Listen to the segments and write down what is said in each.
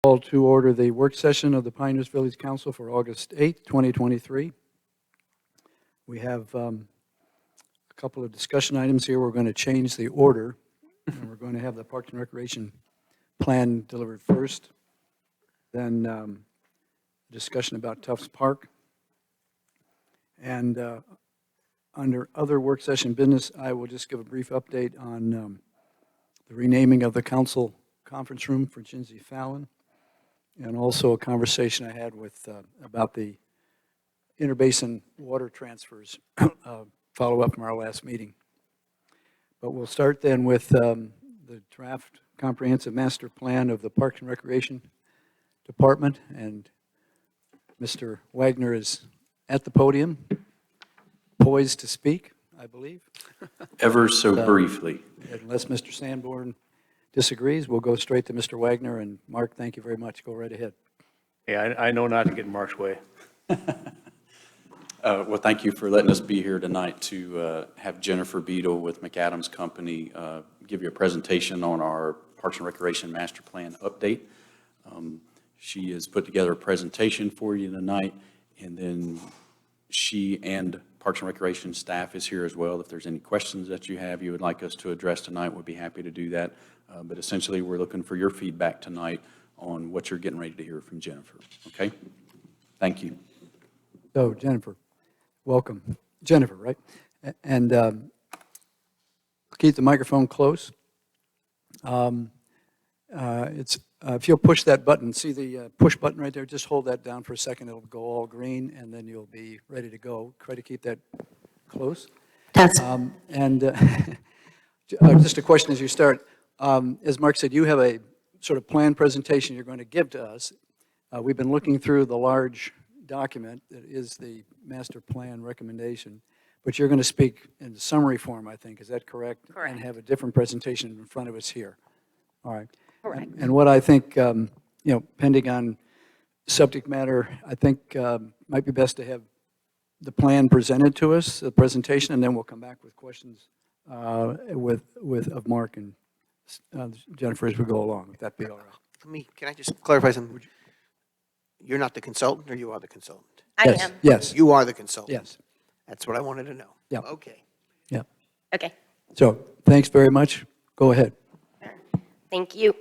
Call to order the work session of the Pinehurst Village Council for August 8th, 2023. We have a couple of discussion items here. We're going to change the order, and we're going to have the Parks and Recreation plan delivered first, then discussion about Tufts Park. And under other work session business, I will just give a brief update on the renaming of the council conference room for Jinsey Fallon, and also a conversation I had with about the interbasin water transfers, follow up from our last meeting. But we'll start then with the draft comprehensive master plan of the Parks and Recreation Department, and Mr. Wagner is at the podium, poised to speak, I believe. Ever so briefly. Unless Mr. Sanborn disagrees, we'll go straight to Mr. Wagner. And Mark, thank you very much. Go right ahead. Yeah, I know not to get in Mark's way. Well, thank you for letting us be here tonight to have Jennifer Beadle with McAdams Company give you a presentation on our Parks and Recreation Master Plan update. She has put together a presentation for you tonight, and then she and Parks and Recreation staff is here as well. If there's any questions that you have you would like us to address tonight, we'd be happy to do that. But essentially, we're looking for your feedback tonight on what you're getting ready to hear from Jennifer. Okay? Thank you. So, Jennifer, welcome. Jennifer, right? And keep the microphone close. If you'll push that button, see the push button right there, just hold that down for a second. It'll go all green, and then you'll be ready to go. Try to keep that close. That's Just a question as you start. As Mark said, you have a sort of plan presentation you're going to give to us. We've been looking through the large document that is the master plan recommendation, but you're going to speak in summary form, I think. Is that correct? Correct. And have a different presentation in front of us here. All right. Correct. And what I think, pending on subject matter, I think might be best to have the plan presented to us, the presentation, and then we'll come back with questions of Mark and Jennifer as we go along. Would that be all right? Can I just clarify something? You're not the consultant, or you are the consultant? I am. Yes. You are the consultant? Yes. That's what I wanted to know. Yeah. Okay. Yeah. Okay. So thanks very much. Go ahead. Thank you.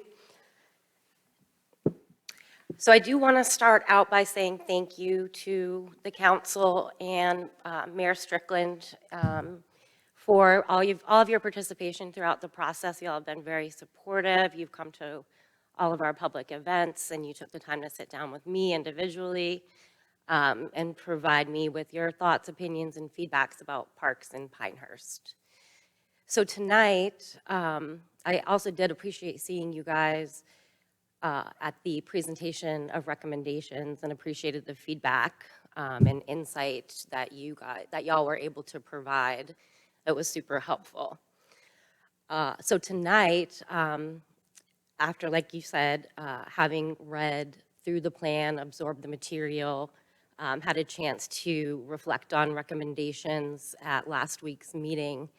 So I do want to start out by saying thank you to the council and Mayor Strickland for all of your participation throughout the process. You all have been very supportive. You've come to all of our public events, and you took the time to sit down with me individually and provide me with your thoughts, opinions, and feedbacks about parks in Pinehurst. So tonight, I also did appreciate seeing you guys at the presentation of recommendations, and appreciated the feedback and insight that y'all were able to provide. It was super helpful. So tonight, after, like you said, having read through the plan, absorbed the material, had a chance to reflect on recommendations at last week's meeting,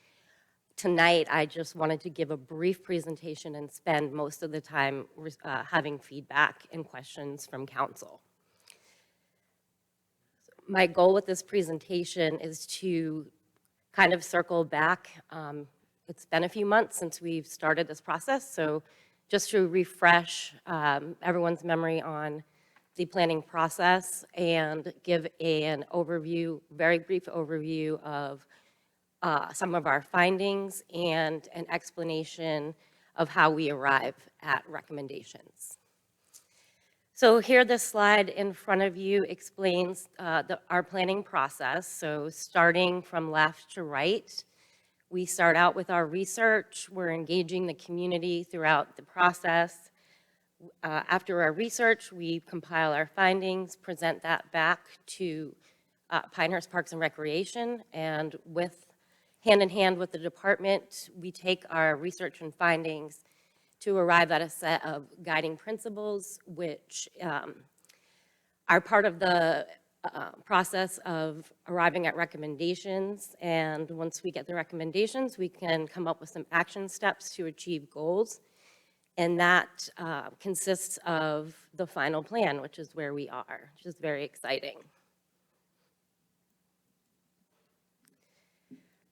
tonight, I just wanted to give a brief presentation and spend most of the time having feedback and questions from council. My goal with this presentation is to kind of circle back. It's been a few months since we've started this process, so just to refresh everyone's memory on the planning process and give an overview, very brief overview of some of our findings and an explanation of how we arrive at recommendations. So here, this slide in front of you explains our planning process. So starting from left to right, we start out with our research. We're engaging the community throughout the process. After our research, we compile our findings, present that back to Pinehurst Parks and Recreation, and hand in hand with the department, we take our research and findings to arrive at a set of guiding principles, which are part of the process of arriving at recommendations. And once we get the recommendations, we can come up with some action steps to achieve goals. And that consists of the final plan, which is where we are, which is very exciting.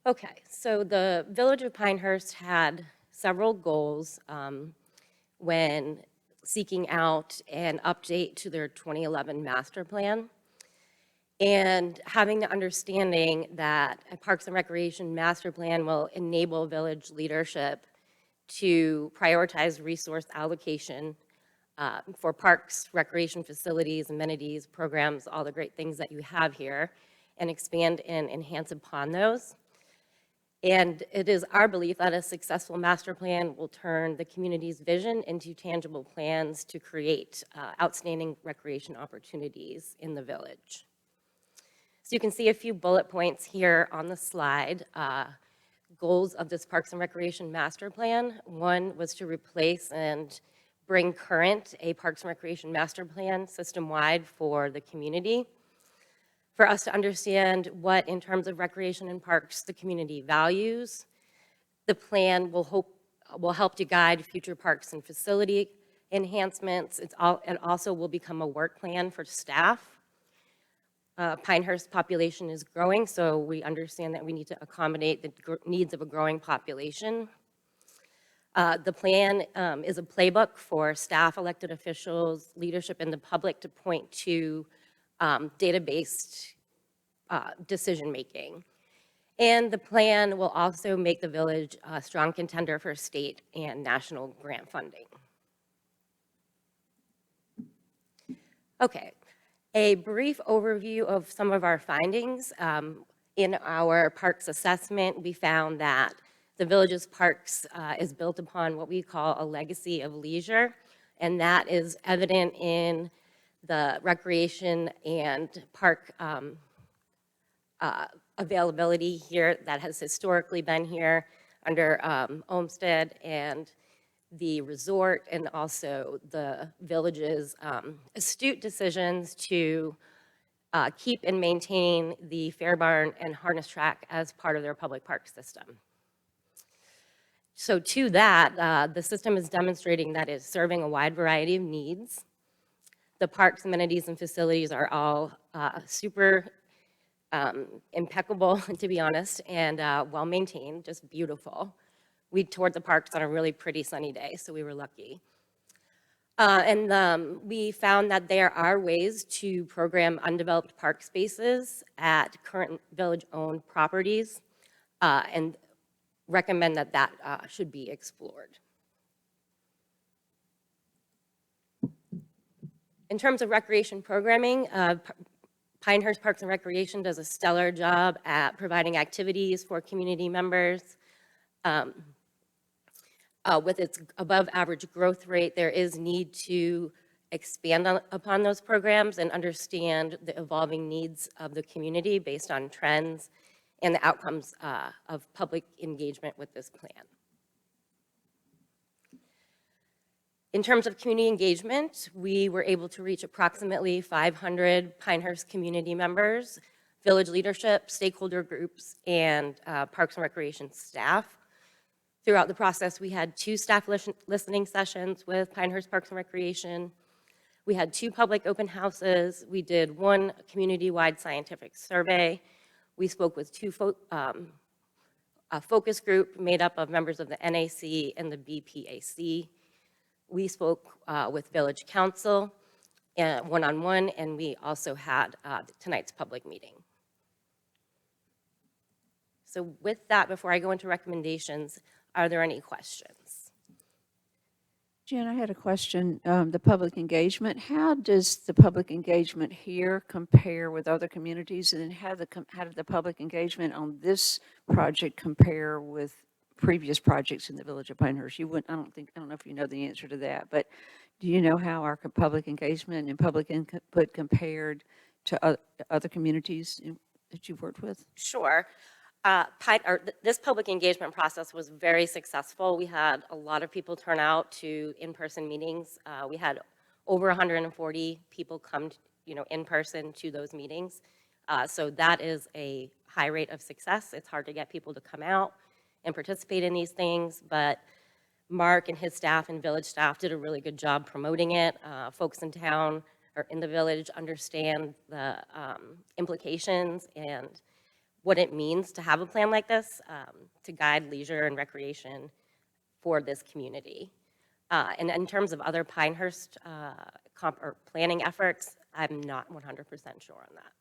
Okay, so the Village of Pinehurst had several goals when seeking out an update to their 2011 master plan. And having the understanding that a Parks and Recreation master plan will enable village leadership to prioritize resource allocation for parks, recreation facilities, amenities, programs, all the great things that you have here, and expand and enhance upon those. And it is our belief that a successful master plan will turn the community's vision into tangible plans to create outstanding recreation opportunities in the village. So you can see a few bullet points here on the slide. Goals of this Parks and Recreation master plan. One was to replace and bring current a Parks and Recreation master plan system-wide for the community, for us to understand what, in terms of recreation and parks, the community values. The plan will help to guide future parks and facility enhancements. It also will become a work plan for staff. Pinehurst population is growing, so we understand that we need to accommodate the needs of a growing population. The plan is a playbook for staff, elected officials, leadership, and the public to point to data-based decision-making. And the plan will also make the village a strong contender for state and national grant funding. Okay, a brief overview of some of our findings. In our parks assessment, we found that the village's parks is built upon what we call a legacy of leisure, and that is evident in the recreation and park availability here that has historically been here under Olmsted and the resort, and also the village's astute decisions to keep and maintain the Fair Barn and Harness Track as part of their public park system. So to that, the system is demonstrating that it's serving a wide variety of needs. The parks, amenities, and facilities are all super impeccable, to be honest, and well-maintained, just beautiful. We toured the parks on a really pretty sunny day, so we were lucky. And we found that there are ways to program undeveloped park spaces at current village-owned properties, and recommend that that should be explored. In terms of recreation programming, Pinehurst Parks and Recreation does a stellar job at providing activities for community members. With its above average growth rate, there is need to expand upon those programs and understand the evolving needs of the community based on trends and the outcomes of public engagement with this plan. In terms of community engagement, we were able to reach approximately 500 Pinehurst community members, village leadership, stakeholder groups, and Parks and Recreation staff. Throughout the process, we had 2 staff listening sessions with Pinehurst Parks and Recreation. We had 2 public open houses. We did 1 community-wide scientific survey. We spoke with 2 a focus group made up of members of the NAC and the BPAC. We spoke with Village Council one-on-one, and we also had tonight's public meeting. So with that, before I go into recommendations, are there any questions? Jen, I had a question. The public engagement, how does the public engagement here compare with other communities? And then how did the public engagement on this project compare with previous projects in the Village of Pinehurst? I don't know if you know the answer to that, but do you know how our public engagement and public input compared to other communities that you've worked with? Sure. This public engagement process was very successful. We had a lot of people turn out to in-person meetings. We had over 140 people come, in person to those meetings. So that is a high rate of success. It's hard to get people to come out and participate in these things, but Mark and his staff and village staff did a really good job promoting it. Folks in town or in the village understand the implications and what it means to have a plan like this to guide leisure and recreation for this community. And in terms of other Pinehurst or planning efforts, I'm not 100% sure on that.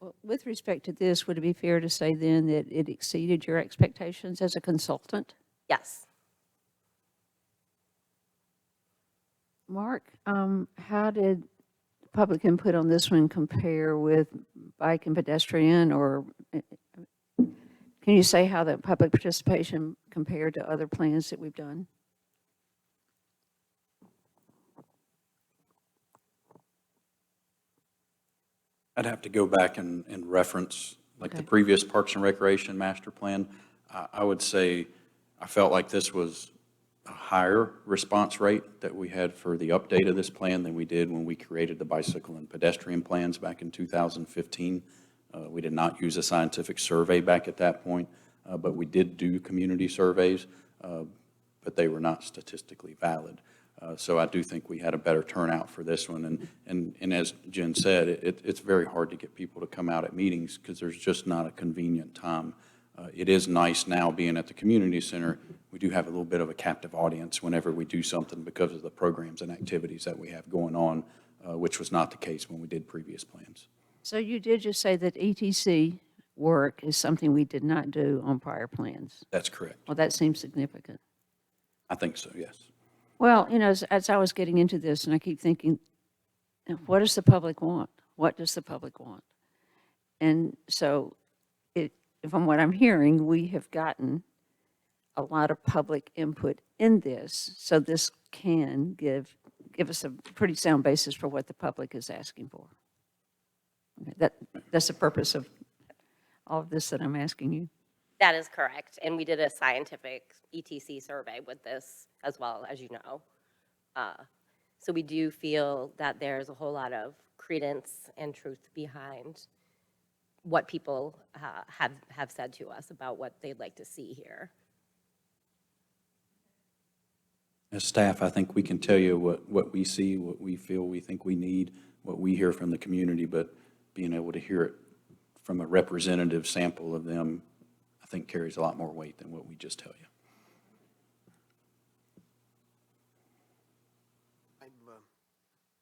Well, with respect to this, would it be fair to say then that it exceeded your expectations as a consultant? Yes. Mark, how did public input on this one compare with bike and pedestrian, or can you say how the public participation compared to other plans that we've done? I'd have to go back and reference, like the Okay. previous Parks and Recreation Master Plan. I would say I felt like this was a higher response rate that we had for the update of this plan than we did when we created the bicycle and pedestrian plans back in 2015. We did not use a scientific survey back at that point, but we did do community surveys, but they were not statistically valid. So I do think we had a better turnout for this one. And as Jen said, it's very hard to get people to come out at meetings because there's just not a convenient time. It is nice now being at the community center. We do have a little bit of a captive audience whenever we do something because of the programs and activities that we have going on, which was not the case when we did previous plans. So you did just say that ETC work is something we did not do on prior plans. That's correct. Well, that seems significant. I think so, yes. Well, as I was getting into this, and I keep thinking, what does the public want? What does the public want? And so, from what I'm hearing, we have gotten a lot of public input in this, so this can give us a pretty sound basis for what the public is asking for. Okay, that's the purpose of all of this that I'm asking you. That is correct. And we did a scientific ETC survey with this as well, as you know. So we do feel that there's a whole lot of credence and truth behind what people have said to us about what they'd like to see here. As staff, I think we can tell you what we see, what we feel we think we need, what we hear from the community, but being able to hear it from a representative sample of them, I think carries a lot more weight than what we just tell you.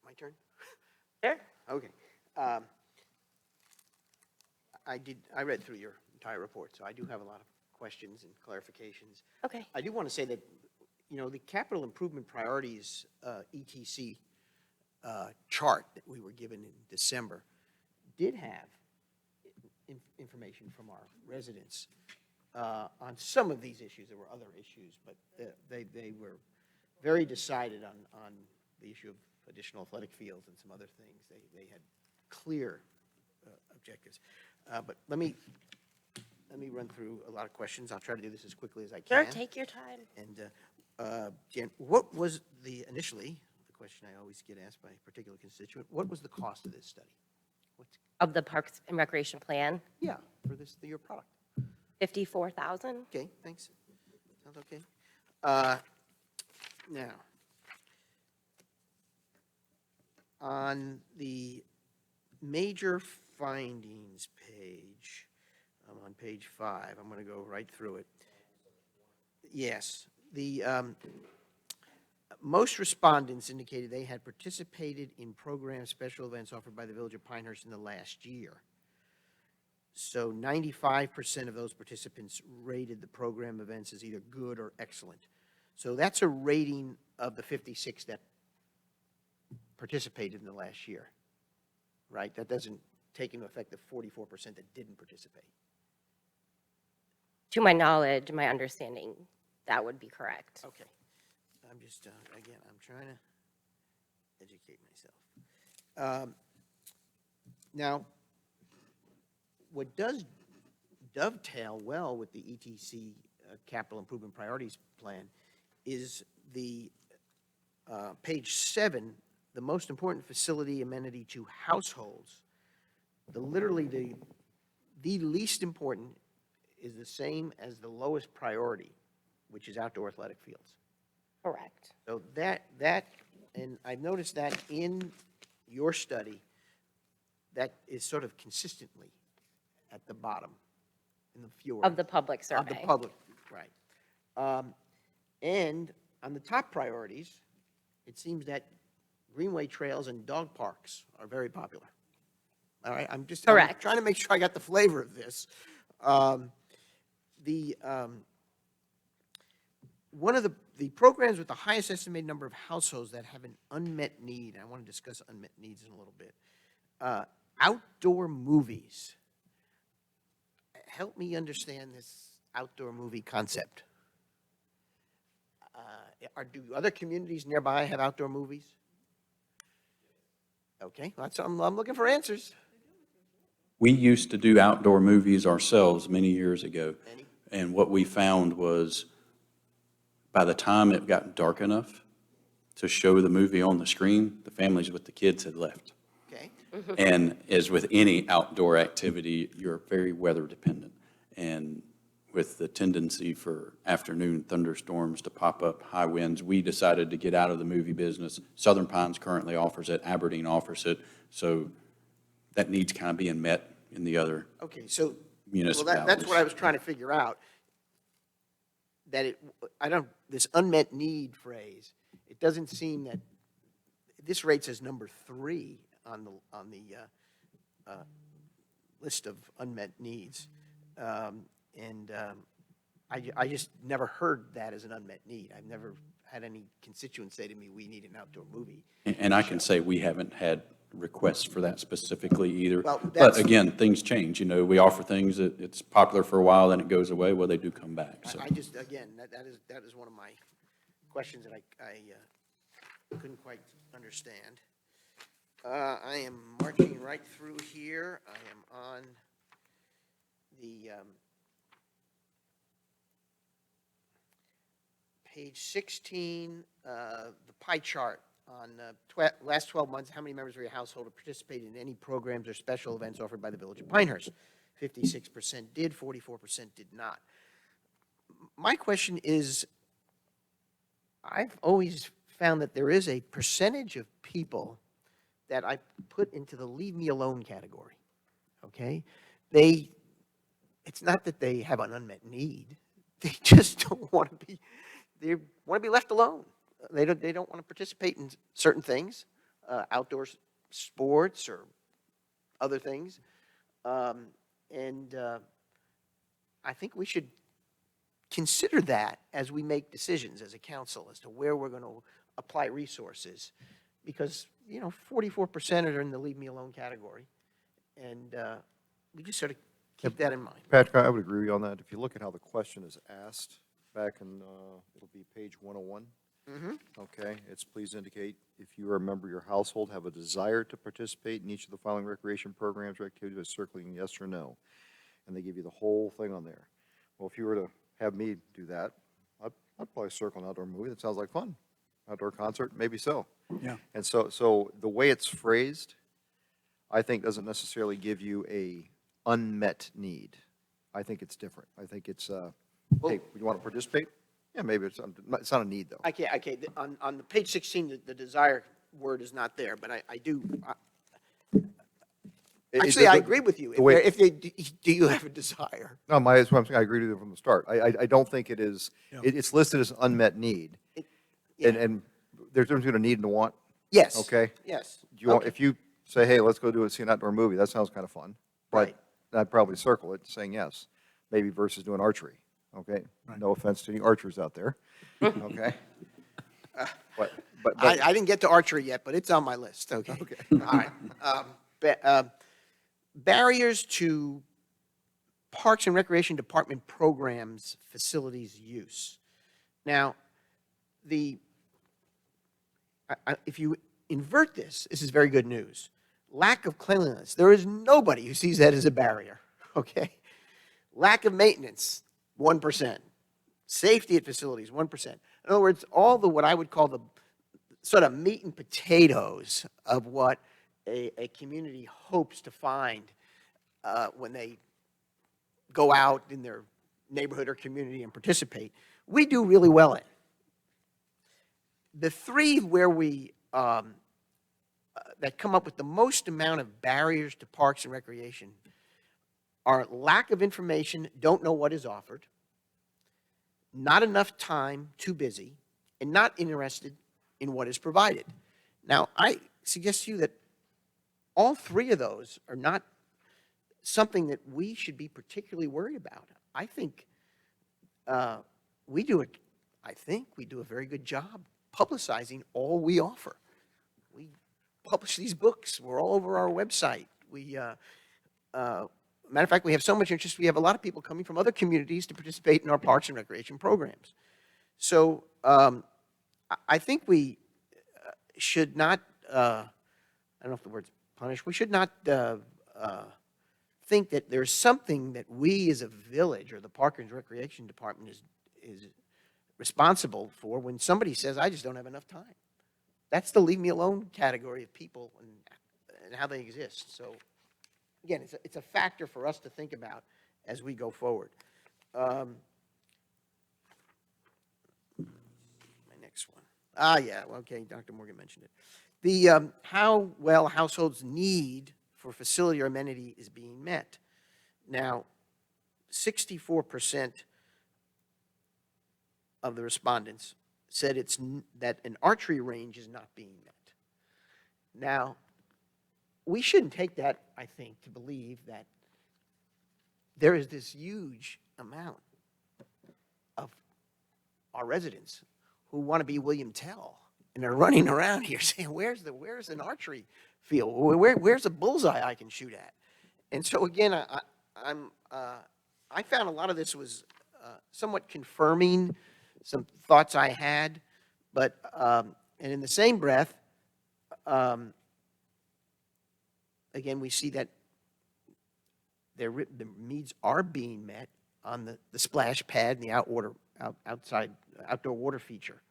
My turn? Sure. Okay. I read through your entire report, so I do have a lot of questions and clarifications. Okay. I do want to say that, the capital improvement priorities, ETC chart that we were given in December did have information from our residents on some of these issues. There were other issues, but they were very decided on the issue of additional athletic fields and some other things. They had clear objectives. But let me run through a lot of questions. I'll try to do this as quickly as I Sure, can. take your time. And Jan, what was the question I always get asked by a particular constituent, what was the cost of this study? Of the Parks and Recreation Plan, Yeah, for your product. 54,000. Okay, thanks. Sounds okay. Now, on the major findings page, I'm on page 5. I'm going to go right through it. Yes, the most respondents indicated they had participated in programs, special events offered by the Village of Pinehurst in the last year. So 95% of those participants rated the program events as either good or excellent. So that's a rating of the 56 that participated in the last year, right? That doesn't take into effect the 44% that didn't participate. To my knowledge, my understanding, that would be correct. Okay. I'm just, again, I'm trying to educate myself. Now, what does dovetail well with the ETC Capital Improvement Priorities Plan is the page 7, the most important facility amenity to households. Literally the least important is the same as the lowest priority, which is outdoor athletic fields. Correct. So and I've noticed that in your study, that is sort of consistently at the bottom in the fjord. Of the public Of survey. the public, right. And on the top priorities, it seems that greenway trails and dog parks are very popular. All right, I'm Correct. trying to make sure I got the flavor of this. One of the programs with the highest estimated number of households that have an unmet need, I want to discuss unmet needs in a little bit. Outdoor movies. Help me understand this outdoor movie concept. Do other communities nearby have outdoor movies? Okay, I'm looking for answers. We used to do outdoor movies ourselves many years ago. Any? And what we found was by the time it got dark enough to show the movie on the screen, the families with the kids had left. Okay, And as with any outdoor activity, you're very weather dependent. And with the tendency for afternoon thunderstorms to pop up, high winds, we decided to get out of the movie business. Southern Pines currently offers it, Aberdeen offers it. So that need's kind of being met in the other okay, so, well, municipalities. that's what I was trying to figure out. That this unmet need phrase, it doesn't seem that, this rates as number 3 on the list of unmet needs. I just never heard that as an unmet need. I've never had any constituents say to me, we need an outdoor movie. And I can say we haven't had requests for that specifically either. Well, But that's- again, things change, you know, we offer things that it's popular for a while, then it goes away, well, they do come back, so. I just, again, that is one of my questions that I couldn't quite understand. I am marching right through here. I am on the page 16, the pie chart on last 12 months, how many members of your household have participated in any programs or special events offered by the Village of Pinehurst? 56% did, 44% did not. My question is, I've always found that there is a percentage of people that I put into the leave me alone category, okay? It's not that they have an unmet need. They just don't want to they want to be left alone. They don't want to participate in certain things, outdoor sports or other things. I think we should consider that as we make decisions as a council as to where we're going to apply resources. Because, 44% are in the leave me alone category. And we just sort of keep that in mind. Patrick, I would agree with you on that. If you look at how the question is asked, back in, it'll be page 101. Okay, it's please indicate if you or a member of your household have a desire to participate in each of the following recreation programs or activities by circling yes or no. And they give you the whole thing on there. Well, if you were to have me do that, I'd probably circle an outdoor movie. That sounds like fun. Outdoor concert, maybe so. Yeah. And so the way it's phrased, I think doesn't necessarily give you a unmet need. I think it's different. I think it's, hey, you want to participate? Yeah, maybe it's not a need, though. Okay, on the page 16, the desire word is not there, but I do, actually, I agree with you. the way- Do you have a desire? No, that's what I'm saying. I agree with you from the start. I don't think it is, it's listed as unmet need. Yeah. And there's a difference between a need and a want, Yes. okay? Yes. Do you want, Okay. if you say, hey, let's go see an outdoor movie, that sounds kind of fun. But Right. I'd probably circle it, saying yes, maybe versus doing archery, okay? No offense to any archers out there, okay? But I didn't get to archery yet, but it's on my list, okay? All right. Barriers to Parks and Recreation Department programs, facilities use. Now, if you invert this, this is very good news. Lack of cleanliness. There is nobody who sees that as a barrier, okay? Lack of maintenance, 1%. Safety at facilities, 1%. In other words, all what I would call the sort of meat and potatoes of what a community hopes to find when they go out in their neighborhood or community and participate, we do really well in. the three where we, that come up with the most amount of barriers to parks and recreation are lack of information, don't know what is offered, not enough time, too busy, and not interested in what is provided. Now, I suggest to you that all three of those are not something that we should be particularly worried about. I think we do a very good job publicizing all we offer. We publish these books. We're all over our website. Matter of fact, we have so much interest, we have a lot of people coming from other communities to participate in our parks and recreation programs. So I think we should not, I don't know if the word's punish, we should not think that there's something that we as a village or the Park and Recreation Department is responsible for when somebody says, I just don't have enough time. That's the leave me alone category of people and how they exist. So again, it's a factor for us to think about as we go forward. My next one. Yeah, well, okay, Dr. Morgan mentioned it. The how well households' need for facility or amenity is being met. Now, 64% of the respondents said that an archery range is not being met. Now, we shouldn't take that, I think, to believe that there is this huge amount of our residents who want to be William Tell and are running around here saying, where's an archery field? Where's a bullseye I can shoot at? And so again, I found a lot of this was somewhat confirming some thoughts I had, but and in the same breath, again, we see that the needs are being met on the splash pad and the outdoor water feature.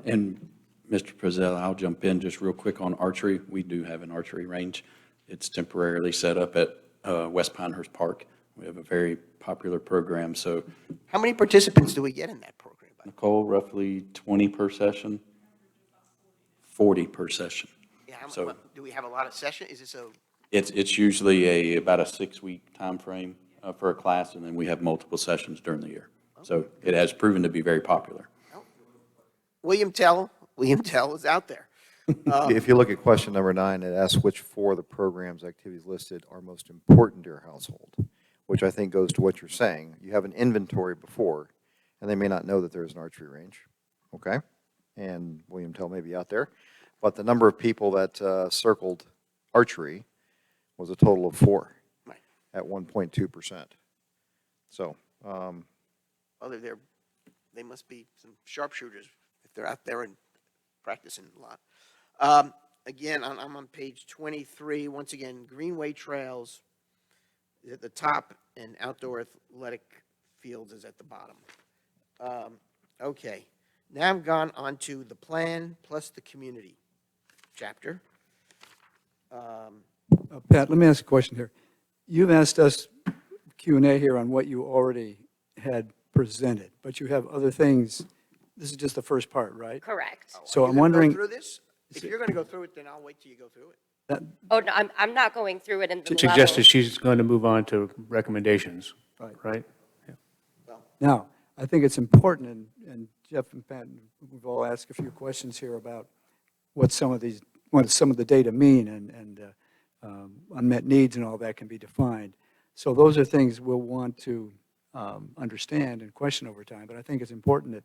And Mr. Prezell, I'll jump in just real quick on archery. We do have an archery range. It's temporarily set up at West Pinehurst Park. We have a very popular program. So How many participants do we get in that program? Nicole, roughly 20 per session, 40 per session. Yeah, So- do we have a lot of sessions? Is this a It's usually about a 6-week time frame for a class, and then we have multiple sessions during the year. So it has proven to be very popular. William Tell is out there. If you look at question number 9, it asks which 4 of the programs, activities listed are most important to your household, which I think goes to what you're saying. You have an inventory before, and they may not know that there's an archery range, okay? And William Tell may be out there. But the number of people that circled archery was a total of 4 Right. at 1.2%. So, Well, they must be some sharpshooters if they're out there and practicing a lot. Again, I'm on page 23. Once again, Greenway Trails is at the top and outdoor athletic fields is at the bottom. Okay, now I've gone on to the plan plus the community chapter. Pat, let me ask a question here. You've asked us Q&A here on what you already had presented, but you have other things. This is just the first part, right? Correct. So Are you I'm gonna go wondering, through this? If you're going to go through it, then I'll wait till you go through it. Oh, no, I'm not going through it in the Suggested levels. she's going to move on to recommendations, Right. right? now, I think it's important, and Jeff and Pat, we've all asked a few questions here about what some of the data mean and unmet needs and all that can be defined. So those are things we'll want to understand and question over time, but I think it's important that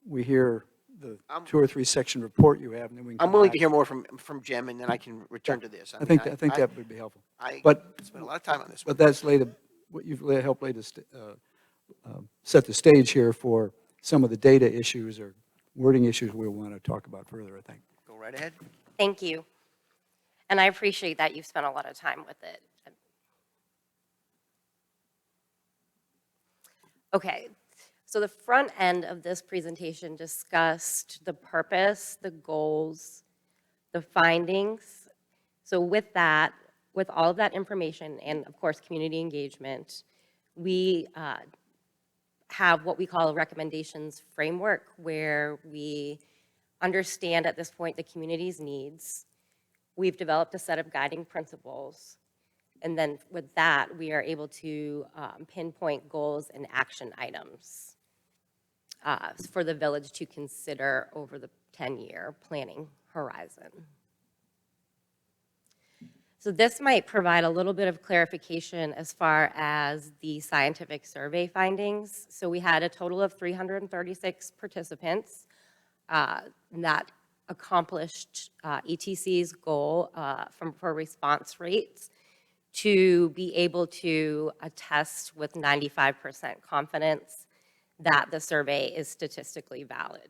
we hear the 2 or 3 section report you have, and then we can. I'm come willing back. to hear more from Jim, and then I can return to this. I think that would be helpful. I But- spent a lot of time on this one. But that's what you've helped set the stage here for some of the data issues or wording issues we'll want to talk about further, I think. Go right ahead. Thank you. And I appreciate that you've spent a lot of time with it. Okay, so the front end of this presentation discussed the purpose, the goals, the findings. So with that, with all of that information and of course, community engagement, we have what we call a recommendations framework where we understand at this point the community's needs. We've developed a set of guiding principles. And then with that, we are able to pinpoint goals and action items for the village to consider over the 10-year planning horizon. So this might provide a little bit of clarification as far as the scientific survey findings. So we had a total of 336 participants that accomplished ETC's goal for response rates to be able to attest with 95% confidence that the survey is statistically valid.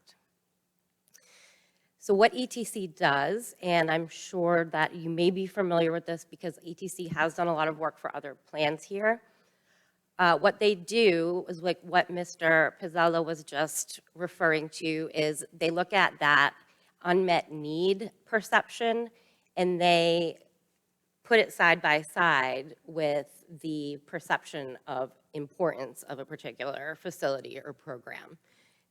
So what ETC does, and I'm sure that you may be familiar with this because ETC has done a lot of work for other plans here. What they do is like what Mr. Pizzella was just referring to is they look at that unmet need perception and they put it side by side with the perception of importance of a particular facility or program.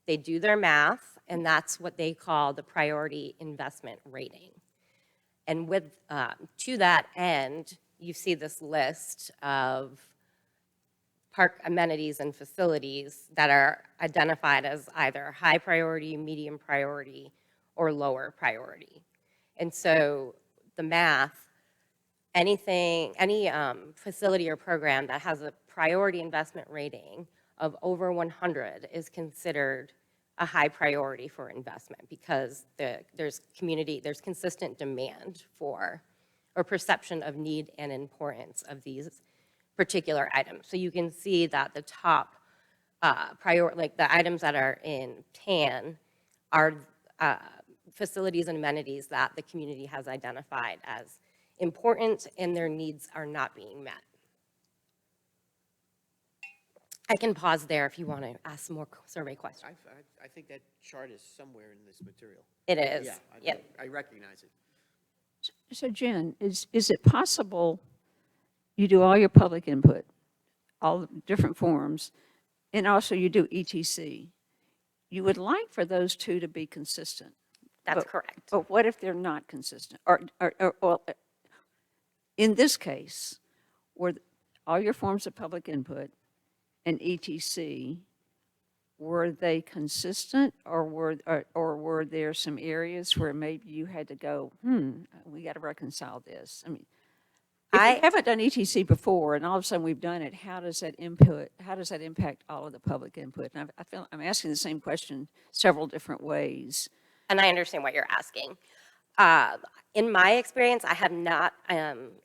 They do their math, and that's what they call the priority investment rating. And with to that end, you see this list of park amenities and facilities that are identified as either high priority, medium priority, or lower priority. And so the math, any facility or program that has a priority investment rating of over 100 is considered a high priority for investment because there's consistent demand for or perception of need and importance of these particular items. So you can see that the top like the items that are in tan are facilities and amenities that the community has identified as important and their needs are not being met. I can pause there if you want to ask more survey questions. I think that chart is somewhere in this material. It is. Yeah, Yep. I recognize it. So Jen, is it possible you do all your public input, all the different forms, and also you do ETC? You would like for those two to be consistent. That's But- correct. But what if they're not consistent? Or in this case, were all your forms of public input and ETC, were they consistent or were there some areas where maybe you had to go, we got to reconcile this? I mean, if we haven't done ETC before and all of a sudden we've done it, how does that impact all of the public input? And I feel I'm asking the same question several different ways. And I understand what you're asking. In my experience, I have not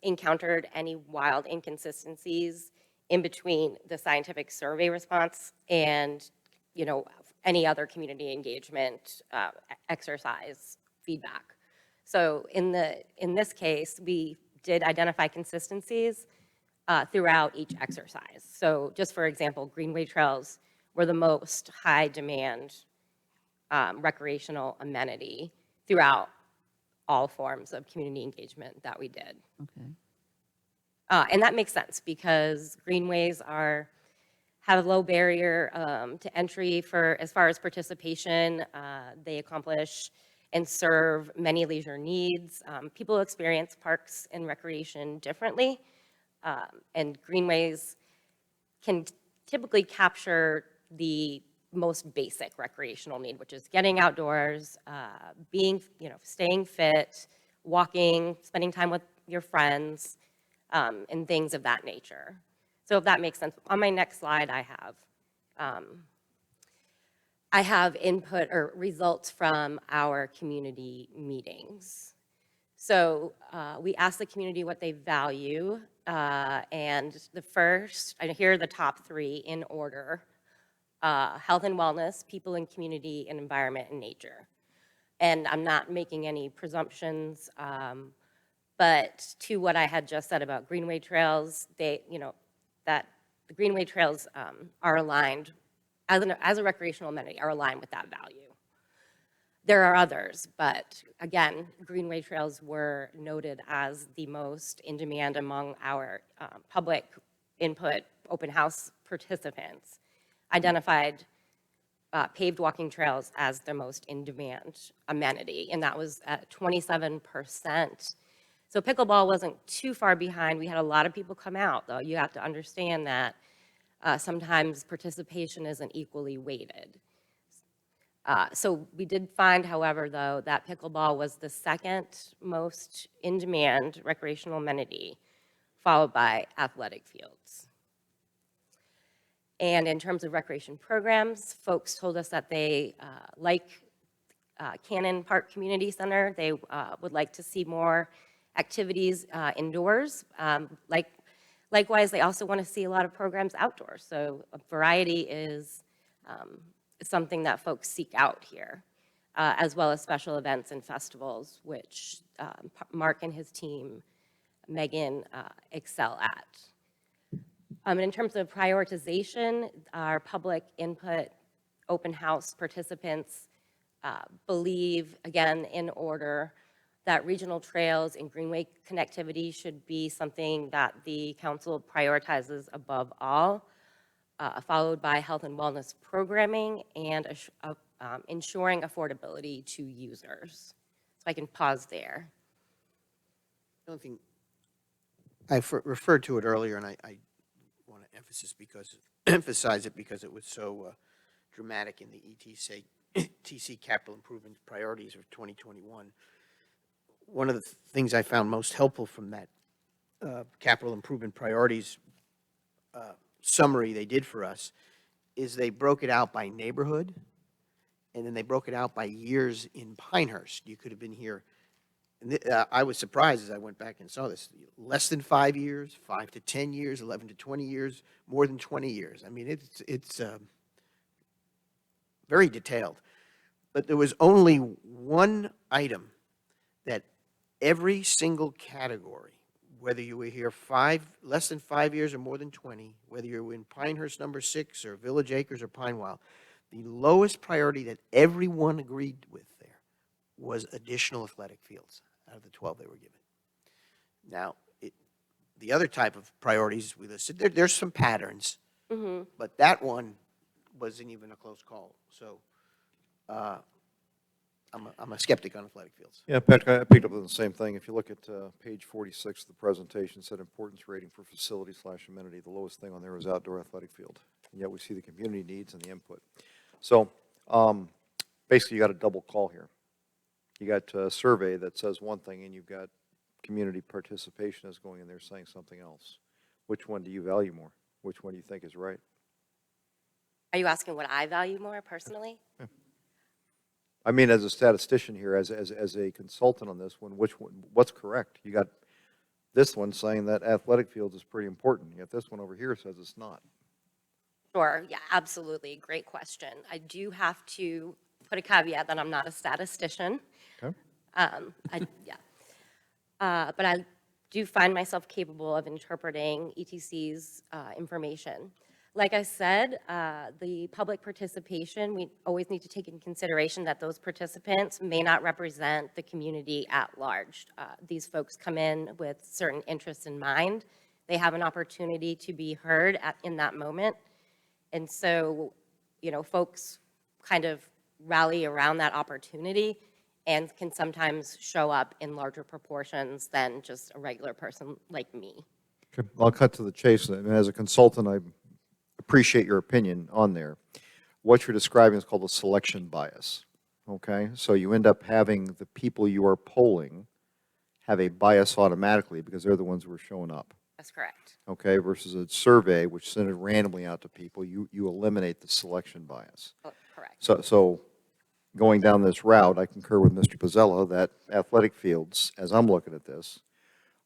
encountered any wild inconsistencies in between the scientific survey response and, any other community engagement exercise feedback. So in this case, we did identify consistencies throughout each exercise. So just for example, Greenway Trails were the most high demand recreational amenity throughout all forms of community engagement that we did. Okay. And that makes sense because greenways have a low barrier to entry as far as participation. They accomplish and serve many leisure needs. People experience parks and recreation differently, and greenways can typically capture the most basic recreational need, which is getting outdoors, staying fit, walking, spending time with your friends, and things of that nature. So if that makes sense, on my next slide I have input or results from our community meetings. So we asked the community what they value, and here are the top three in order: health and wellness, people and community, and environment and nature. And I'm not making any presumptions, but to what I had just said about Greenway Trails, that the Greenway Trails are aligned, as a recreational amenity, are aligned with that value. There are others, but again, Greenway Trails were noted as the most in demand among our public input open house participants, identified paved walking trails as their most in-demand amenity, and that was at 27%. So pickleball wasn't too far behind. We had a lot of people come out, though. You have to understand that sometimes participation isn't equally weighted. So we did find, however, though, that pickleball was the second most in-demand recreational amenity, followed by athletic fields. And in terms of recreation programs, folks told us that they like Cannon Park Community Center. They would like to see more activities indoors. Likewise, they also want to see a lot of programs outdoors. So a variety is something that folks seek out here, as well as special events and festivals, which Mark and his team, Megan, excel at. And in terms of prioritization, our public input, open house participants believe, again, in order, that regional trails and greenway connectivity should be something that the council prioritizes above all, followed by health and wellness programming and ensuring affordability to users. So I can pause there. The only thing, I referred to it earlier, and I want to emphasize it because it was so dramatic in the ETC capital improvement priorities of 2021. One of the things I found most helpful from that capital improvement priorities summary they did for us is they broke it out by neighborhood, and then they broke it out by years in Pinehurst. You could have been here. And I was surprised as I went back and saw this. Less than 5 years, 5 to 10 years, 11 to 20 years, more than 20 years. I mean, it's very detailed. But there was only one item that every single category, whether you were here less than 5 years or more than 20, whether you were in Pinehurst number 6 or Village Acres or Pinewell, the lowest priority that everyone agreed with there was additional athletic fields out of the 12 they were given. Now, the other type of priorities we listed, there's some patterns, but that one wasn't even a close call. So I'm a skeptic on athletic fields. Yeah, Patrick, I picked up on the same thing. If you look at page 46 of the presentation, it said importance rating for facility/amenity. The lowest thing on there was outdoor athletic field. And yet we see the community needs and the input. So basically, you got a double call here. You got a survey that says one thing, and you've got community participation that's going in there saying something else. Which one do you value more? Which one do you think is right? Are you asking what I value more personally? I mean, as a statistician here, as a consultant on this one, what's correct? You got this one saying that athletic fields is pretty important, yet this one over here says it's not. Sure, yeah, absolutely. Great question. I do have to put a caveat that I'm not a statistician. Okay. But I do find myself capable of interpreting ETC's information. Like I said, the public participation, we always need to take in consideration that those participants may not represent the community at large. These folks come in with certain interests in mind. They have an opportunity to be heard in that moment. And so, folks kind of rally around that opportunity and can sometimes show up in larger proportions than just a regular person like me. Okay. I'll cut to the chase. And as a consultant, I appreciate your opinion on there. What you're describing is called a selection bias. Okay? So you end up having the people you are polling have a bias automatically because they're the ones who are showing up. That's correct. Okay? Versus a survey, which sent it randomly out to people, you eliminate the selection bias. Oh, correct. So going down this route, I concur with Mr. Pizzella that athletic fields, as I'm looking at this,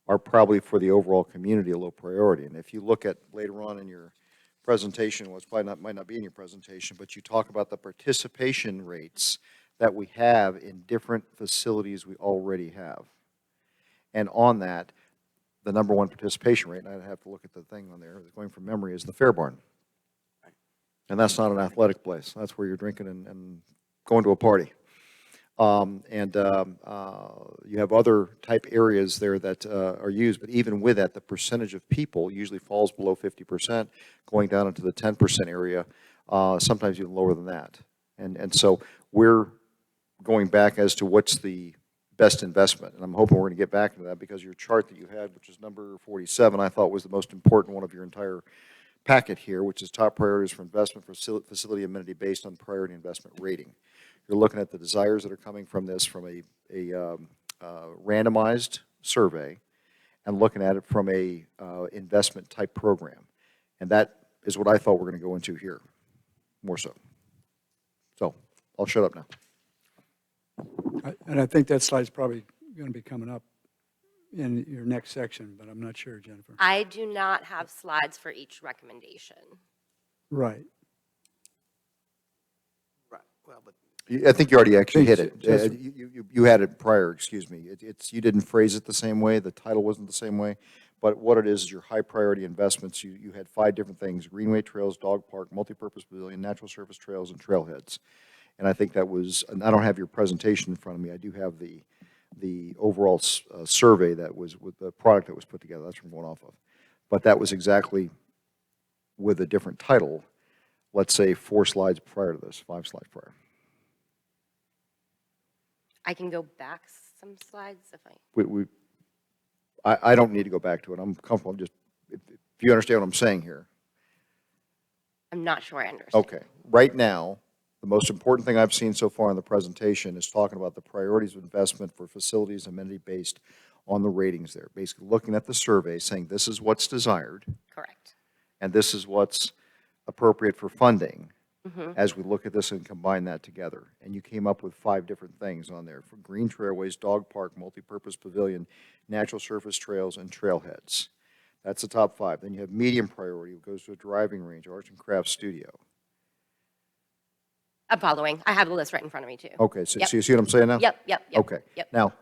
are probably for the overall community a low priority. And if you look at later on in your presentation, well, it's probably might not be in your presentation, but you talk about the participation rates that we have in different facilities we already have. And on that, the number one participation rate, and I'd have to look at the thing on there, going from memory, is the Fair Barn. And that's not an athletic place. That's where you're drinking and going to a party. You have other type areas there that are used, but even with that, the percentage of people usually falls below 50%, going down into the 10% area, sometimes even lower than that. And so we're going back as to what's the best investment. And I'm hoping we're going to get back into that because your chart that you had, which is number 47, I thought was the most important one of your entire packet here, which is top priorities for investment for facility amenity based on priority investment rating. You're looking at the desires that are coming from this from a randomized survey and looking at it from a investment type program. And that is what I thought we're going to go into here, more so. So I'll shut up now. And I think that slide's probably going to be coming up in your next section, but I'm not sure, Jennifer. I do not have slides for each recommendation. Right. Right, well, but I think you already actually hit it. Just- You had it prior, excuse me. You didn't phrase it the same way, the title wasn't the same way, but what it is your high priority investments. You had 5 different things: greenway trails, dog park, multipurpose pavilion, natural surface trails, and trailheads. And I think that was, and I don't have your presentation in front of me, I do have the overall survey that was, with the product that was put together, that's what I'm going off of. But that was exactly with a different title, let's say 4 slides prior to this, 5 slides prior. I can go back some slides if I, I don't need to go back to it. I'm comfortable. I'm just, if you understand what I'm saying here. I'm not sure I understand. Okay. Right now, the most important thing I've seen so far in the presentation is talking about the priorities of investment for facilities amenity-based on the ratings there. Basically looking at the survey, saying this is what's desired, Correct. and this is what's appropriate for funding as we look at this and combine that together. And you came up with 5 different things on there: for green trailways, dog park, multipurpose pavilion, natural surface trails, and trailheads. That's the top 5. Then you have medium priority, it goes to a driving range, arts and crafts studio. I'm following. I have the list right in front of me too. Okay, so Yep. so you see what I'm saying now? Yep. Okay. Yep. Now,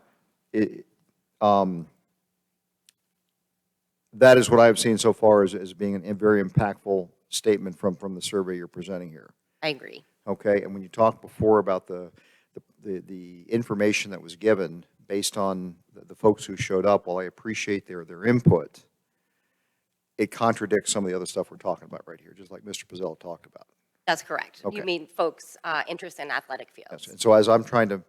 that is what I've seen so far as being a very impactful statement from the survey you're presenting here. I agree. Okay, and when you talked before about the information that was given based on the folks who showed up, while I appreciate their input, it contradicts some of the other stuff we're talking about right here, just like Mr. Pizzella talked about. That's correct. Okay. You mean folks' interest in athletic Yes, fields. and so as I'm trying to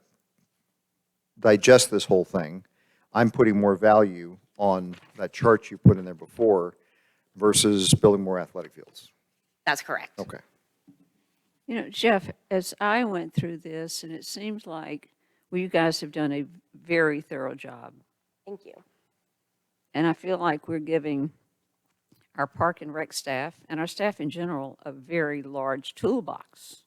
digest this whole thing, I'm putting more value on that chart you put in there before versus building more athletic fields. That's correct. Okay. You know, Jeff, as I went through this, and it seems like, well, you guys have done a very thorough job. Thank you. And I feel like we're giving our park and rec staff and our staff in general a very large toolbox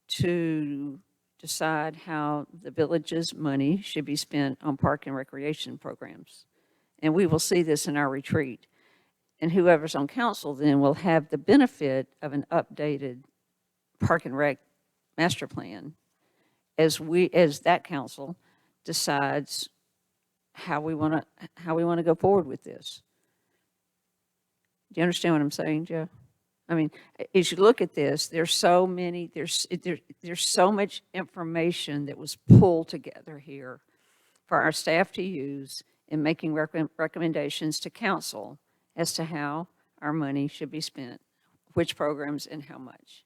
to decide how the village's money should be spent on park and recreation programs. And we will see this in our retreat. And whoever's on council then will have the benefit of an updated park and rec master plan as that council decides how we want to go forward with this. Do you understand what I'm saying, Joe? I mean, as you look at this, there's so much information that was pulled together here for our staff to use in making recommendations to council as to how our money should be spent, which programs and how much.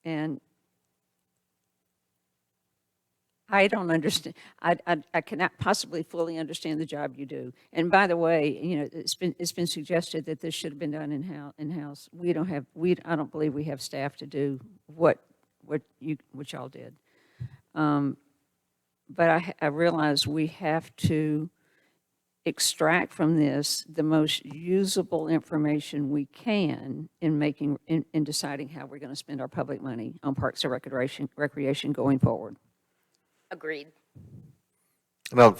And I don't understand, I cannot possibly fully understand the job you do. And by the way, you know, it's been suggested that this should have been done in-house. I don't believe we have staff to do what y'all did. But I realize we have to extract from this the most usable information we can in deciding how we're going to spend our public money on parks and recreation going forward. Agreed. No,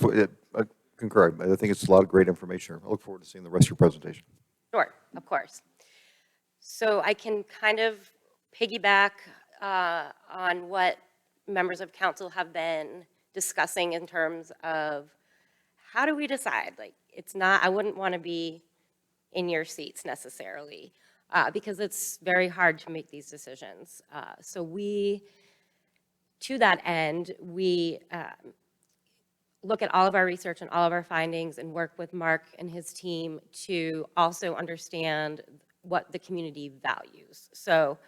I concur. I think it's a lot of great information. I look forward to seeing the rest of your presentation. Sure, of course. So I can kind of piggyback on what members of council have been discussing in terms of how do we decide? Like, it's not, I wouldn't want to be in your seats necessarily because it's very hard to make these decisions. To that end, we look at all of our research and all of our findings and work with Mark and his team to also understand what the community values. So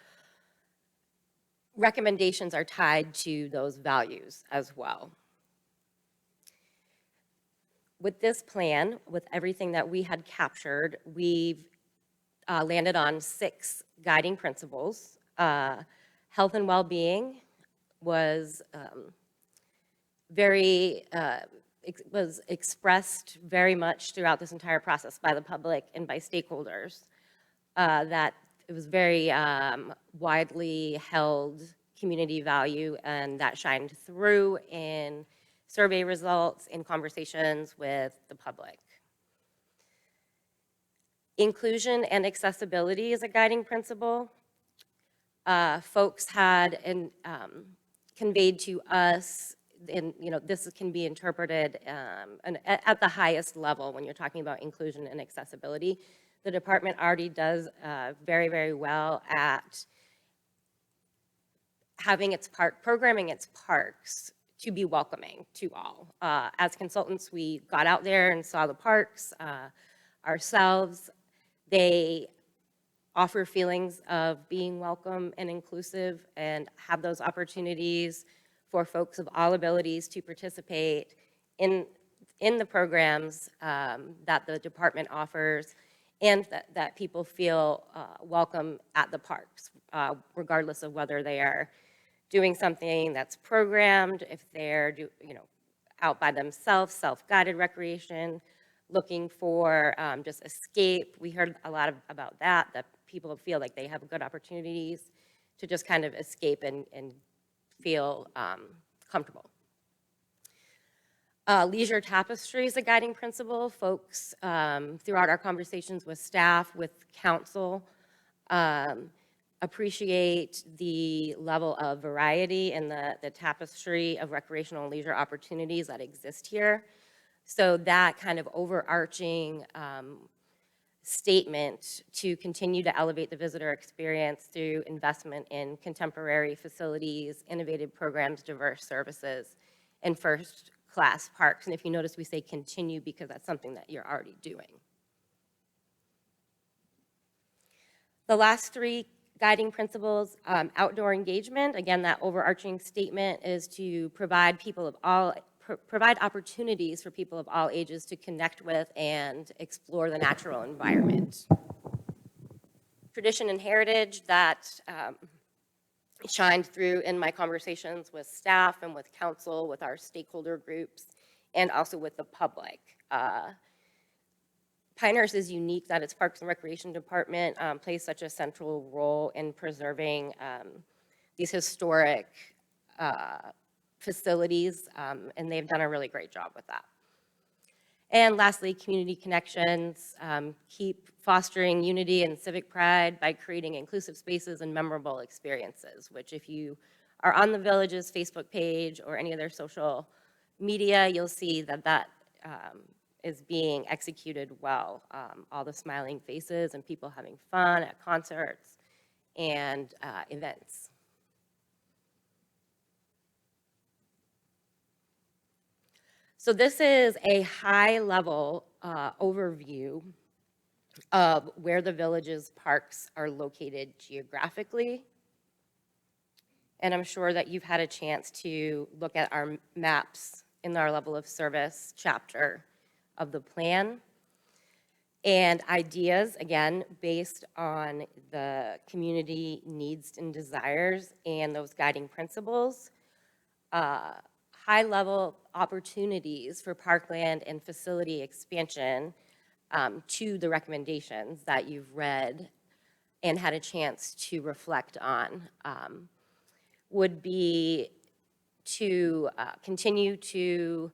recommendations are tied to those values as well. With this plan, with everything that we had captured, we've landed on 6 guiding principles. Health and well-being was was expressed very much throughout this entire process by the public and by stakeholders. That it was very widely held community value, and that shined through in survey results, in conversations with the public. Inclusion and accessibility is a guiding principle. Folks had conveyed to us, and this can be interpreted at the highest level when you're talking about inclusion and accessibility. The department already does very, very well at having programming its parks to be welcoming to all. As consultants, we got out there and saw the parks ourselves. They offer feelings of being welcome and inclusive and have those opportunities for folks of all abilities to participate in the programs that the department offers, and that people feel welcome at the parks, regardless of whether they are doing something that's programmed, if they're out by themselves, self-guided recreation, looking for just escape. We heard a lot about that people feel like they have good opportunities to just kind of escape and feel comfortable. Leisure tapestry is a guiding principle. Folks, throughout our conversations with staff, with council, appreciate the level of variety in the tapestry of recreational and leisure opportunities that exist here. So that kind of overarching statement to continue to elevate the visitor experience through investment in contemporary facilities, innovative programs, diverse services, and first-class parks. And if you notice, we say continue because that's something that you're already doing. The last 3 guiding principles, outdoor engagement. Again, that overarching statement is to provide opportunities for people of all ages to connect with and explore the natural environment. Tradition and heritage, that shined through in my conversations with staff and with council, with our stakeholder groups, and also with the public. Pinehurst is unique that its Parks and Recreation Department plays such a central role in preserving these historic facilities, and they've done a really great job with that. And lastly, community connections, keep fostering unity and civic pride by creating inclusive spaces and memorable experiences, which if you are on the Village's Facebook page or any of their social media, you'll see that is being executed well. All the smiling faces and people having fun at concerts and events. So this is a high-level overview of where the Village's parks are located geographically. And I'm sure that you've had a chance to look at our maps in our level of service chapter of the plan. And ideas, again, based on the community needs and desires and those guiding principles. High-level opportunities for parkland and facility expansion to the recommendations that you've read and had a chance to reflect on would be to continue to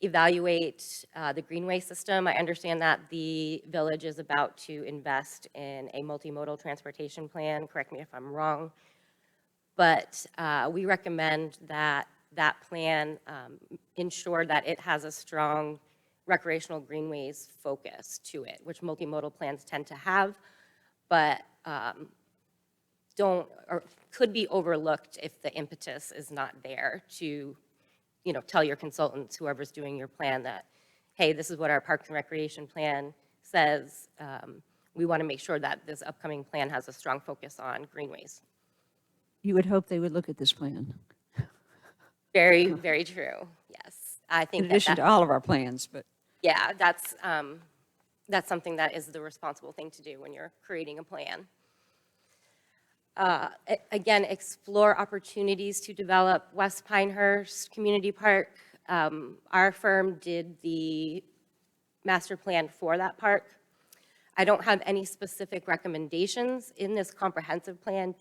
evaluate the greenway system. I understand that the Village is about to invest in a multimodal transportation plan. Correct me if I'm wrong. But we recommend that plan ensure that it has a strong recreational greenways focus to it, which multimodal plans tend to have, but could be overlooked if the impetus is not there to, tell your consultants, whoever's doing your plan, that, hey, this is what our Parks and Recreation plan says. We want to make sure that this upcoming plan has a strong focus on greenways. You would hope they would look at this plan, Very, very true, yes. I think in that addition to all of our plans, but. yeah, that's something that is the responsible thing to do when you're creating a plan. Again, explore opportunities to develop West Pinehurst Community Park. Our firm did the master plan for that park. I don't have any specific recommendations in this comprehensive plan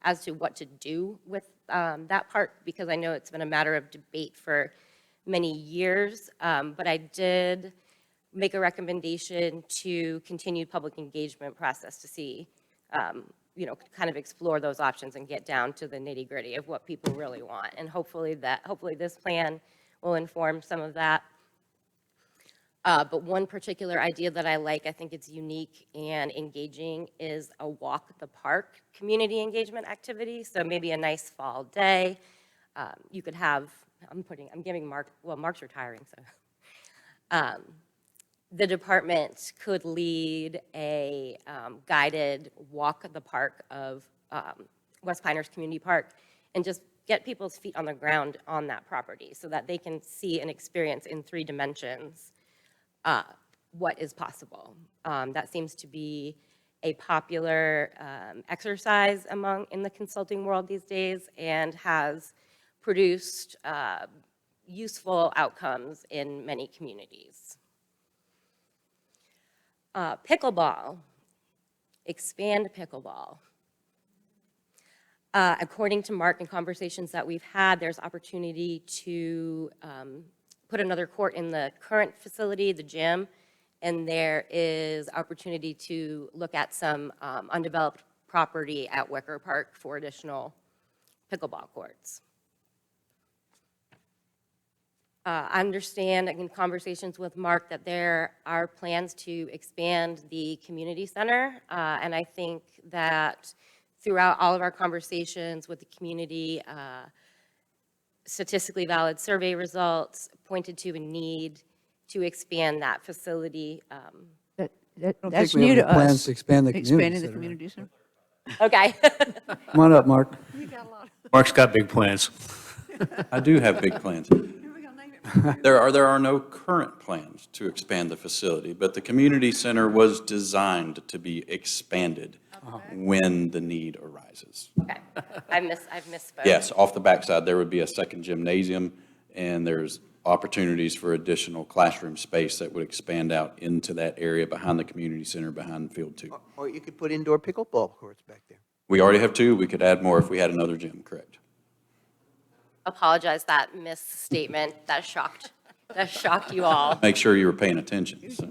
as to what to do with that park, because I know it's been a matter of debate for many years, but I did make a recommendation to continue public engagement process to see, kind of explore those options and get down to the nitty-gritty of what people really want. And hopefully this plan will inform some of that. But one particular idea that I like, I think it's unique and engaging, is a walk the park community engagement activity. So maybe a nice fall day. You could have, I'm giving Mark, well, Mark's retiring, so. The department could lead a guided walk the park of West Pinehurst Community Park and just get people's feet on the ground on that property so that they can see and experience in 3 dimensions what is possible. That seems to be a popular exercise in the consulting world these days and has produced useful outcomes in many communities. Pickleball, expand pickleball. According to Mark and conversations that we've had, there's opportunity to put another court in the current facility, the gym, and there is opportunity to look at some undeveloped property at Wicker Park for additional pickleball courts. I understand in conversations with Mark that there are plans to expand the community center, and I think that throughout all of our conversations with the community, statistically valid survey results pointed to a need to expand that facility. That, I don't that's think we new have to any plans us. to expand the community Expanding the center. community center. Okay. Come on up, Mark. Mark's got big plans. I do have big plans. There are no current plans to expand the facility, but the community center was designed to be expanded when the need arises. Okay. I've misspoke. Yes, off the backside, there would be a second gymnasium, and there's opportunities for additional classroom space that would expand out into that area behind the community center, behind Field 2. Or you could put indoor pickleball courts back there. We already have 2. We could add more if we had another gym, correct? Apologize, that misstatement, that shocked you all. Make sure you were paying attention. So.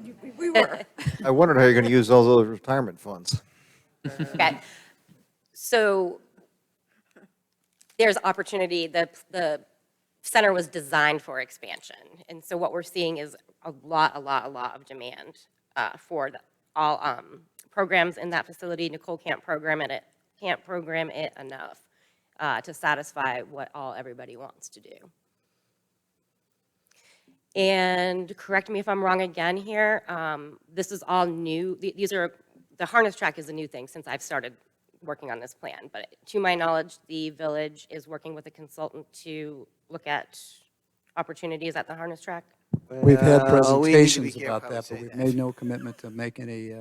I wondered how you're going to use all those retirement funds. Okay. So there's opportunity. The center was designed for expansion. And so what we're seeing is a lot of demand for all programs in that facility. Nicole can't program it enough to satisfy what everybody wants to do. And correct me if I'm wrong again here. This is all new. The harness track is a new thing since I've started working on this plan. But to my knowledge, the village is working with a consultant to look at opportunities at the harness track. We've had Well, we need to be presentations careful about how we that, say but we've that. made no commitment to make any,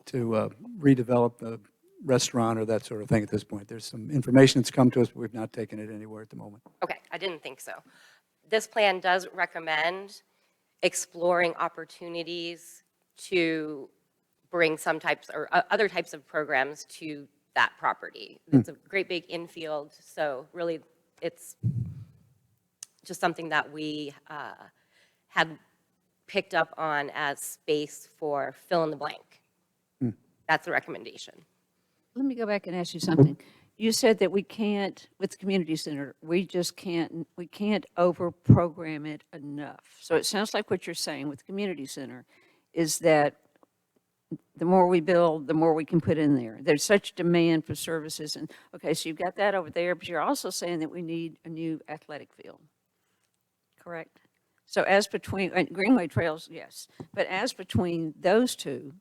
to redevelop the restaurant or that sort of thing at this point. There's some information that's come to us, but we've not taken it anywhere at the moment. Okay, I didn't think so. This plan does recommend exploring opportunities to bring some types or other types of programs to that property. It's a great big infield, so really it's just something that we had picked up on as space for fill in the blank. That's the recommendation. Let me go back and ask you something. You said that we can't, with the community center, we can't over-program it enough. So it sounds like what you're saying with the community center is that the more we build, the more we can put in there. There's such demand for services, and, okay, so you've got that over there, but you're also saying that we need a new athletic field, correct? So as between, and Greenway Trails, yes, but as between those two,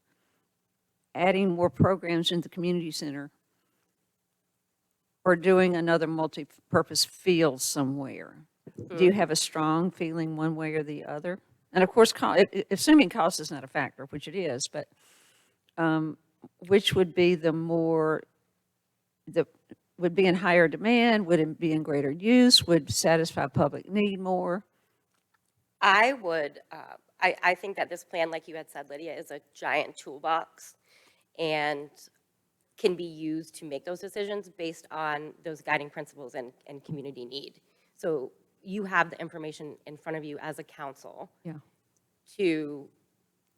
adding more programs in the community center or doing another multi-purpose field somewhere? Do you have a strong feeling one way or the other? And of course, assuming cost is not a factor, which it is, but which would be would be in higher demand? Would it be in greater use? Would satisfy public need more? I would, I think that this plan, like you had said, Lydia, is a giant toolbox and can be used to make those decisions based on those guiding principles and community need. So you have the information in front of you as a council Yeah. to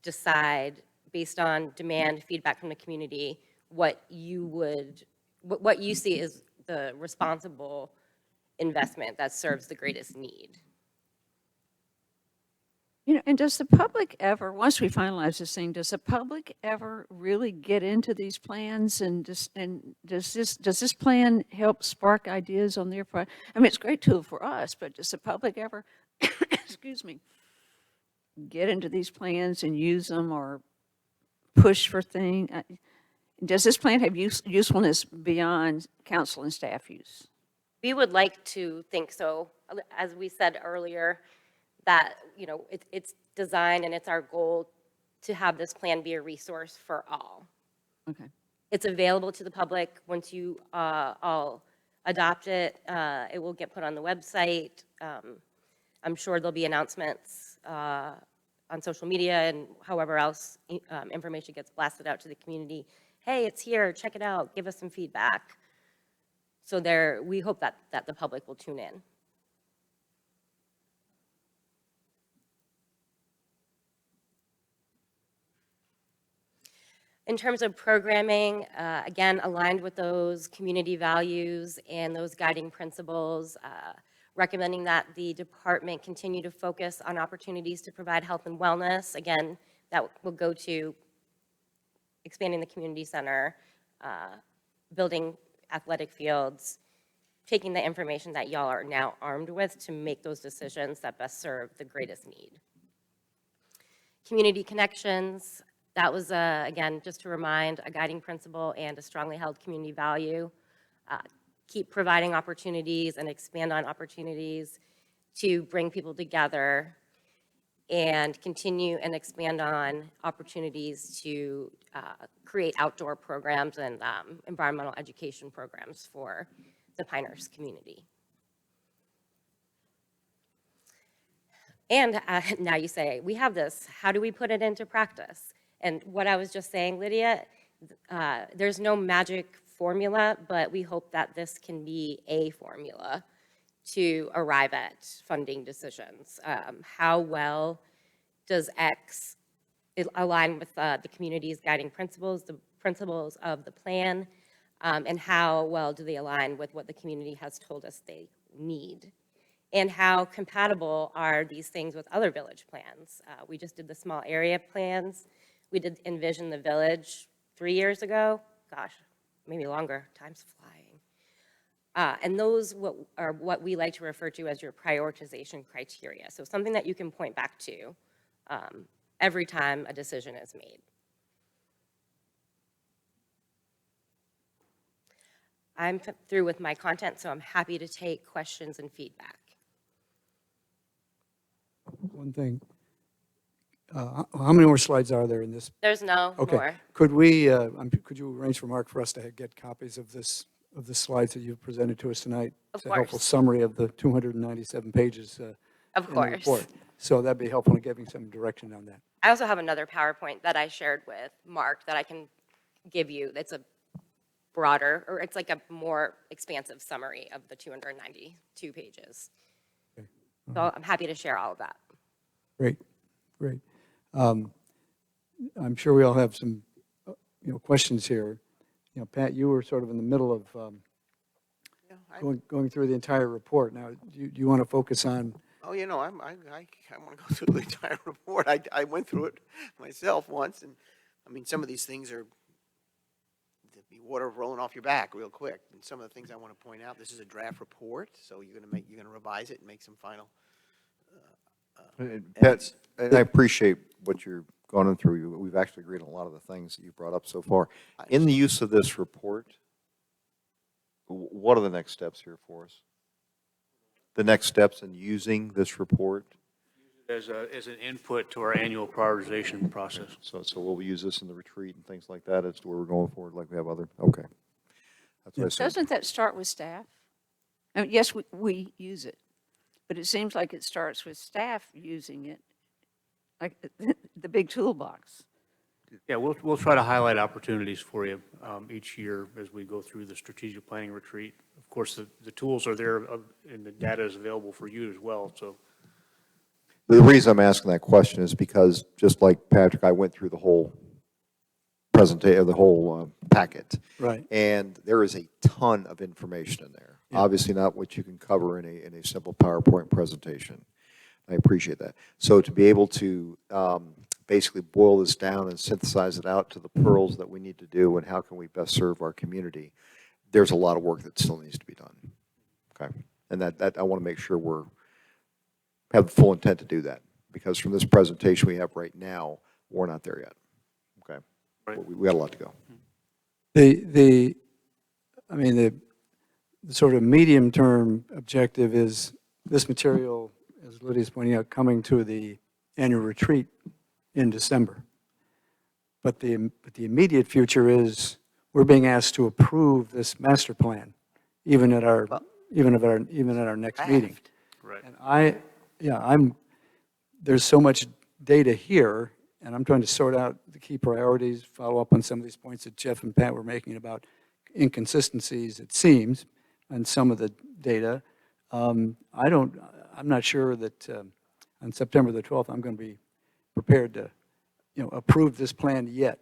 decide, based on demand, feedback from the community, what you see is the responsible investment that serves the greatest need. And does the public ever, once we finalize this thing, does the public ever really get into these plans and does this plan help spark ideas on their part? I mean, it's a great tool for us, but does the public ever, excuse me, get into these plans and use them or push for things? Does this plan have usefulness beyond council and staff use? We would like to think so. As we said earlier, that, it's designed and it's our goal to have this plan be a resource for all. Okay. It's available to the public. Once you all adopt it, it will get put on the website. I'm sure there'll be announcements on social media and however else information gets blasted out to the community. Hey, it's here, check it out, give us some feedback. So we hope that the public will tune in. In terms of programming, again, aligned with those community values and those guiding principles, recommending that the department continue to focus on opportunities to provide health and wellness. Again, that will go to expanding the community center, building athletic fields, taking the information that y'all are now armed with to make those decisions that best serve the greatest need. Community connections, that was, again, just to remind, a guiding principle and a strongly held community value. Keep providing opportunities and expand on opportunities to bring people together and continue and expand on opportunities to create outdoor programs and environmental education programs for the Pinehurst community. And now you say, we have this, how do we put it into practice? And what I was just saying, Lydia, there's no magic formula, but we hope that this can be a formula to arrive at funding decisions. How well does X align with the community's guiding principles, the principles of the plan, and how well do they align with what the community has told us they need? And how compatible are these things with other village plans? We just did the small area plans. We did Envision the Village 3 years ago. Gosh, maybe longer, time's flying. And those are what we like to refer to as your prioritization criteria. So something that you can point back to every time a decision is made. I'm through with my content, so I'm happy to take questions and feedback. One thing. How many more slides are there in this? There's no Okay. more. Could you arrange for Mark for us to get copies of the slides that you've presented to us tonight? Of It's a helpful course. summary of the 297 pages Of in the course. report. So that'd be helpful in giving some direction on that. I also have another PowerPoint that I shared with Mark that I can give you. That's a broader, or it's like a more expansive summary of the 292 pages. Okay. So I'm happy to share all of that. Great, great. I'm sure we all have some, questions here. Pat, you were sort of in the middle of going through the entire report. Now, do you want to focus on? Oh, I want to go through the entire report. I went through it myself once, and, some of these things are, there'd be water rolling off your back real quick. And some of the things I want to point out, this is a draft report, so you're going to revise it and make some final Pat, and I appreciate what you're going through. We've actually agreed on a lot of the things that you brought up so far. In the use of this report, What are the next steps here for us? The next steps in using this report? As an input to our annual prioritization process. So we'll use this in the retreat and things like that as to where we're going forward, like we have other, okay. That's what I assumed. Doesn't that start with staff? I mean, yes, we use it, but it seems like it starts with staff using it, like the big toolbox. Yeah, we'll try to highlight opportunities for you each year as we go through the strategic planning retreat. Of course, the tools are there and the data is available for you as well, so. The reason I'm asking that question is because, just like Patrick, I went through the whole presentation, the whole packet. Right. And there is a ton of information in there. Obviously not what you can cover in a simple PowerPoint presentation. I appreciate that. So to be able to basically boil this down and synthesize it out to the pearls that we need to do and how can we best serve our community, there's a lot of work that still needs to be done. Okay. And that I want to make sure have the full intent to do that, because from this presentation we have right now, we're not there yet. Okay. Right. We got a lot to go. The sort of medium-term objective is this material, as Lydia's pointing out, coming to the annual retreat in December. But the immediate future is we're being asked to approve this master plan, even at our next meeting. Right. And there's so much data here, and I'm trying to sort out the key priorities, follow up on some of these points that Jeff and Pat were making about inconsistencies, it seems, on some of the data. I'm not sure that on September the 12th, I'm going to be prepared to, approve this plan yet.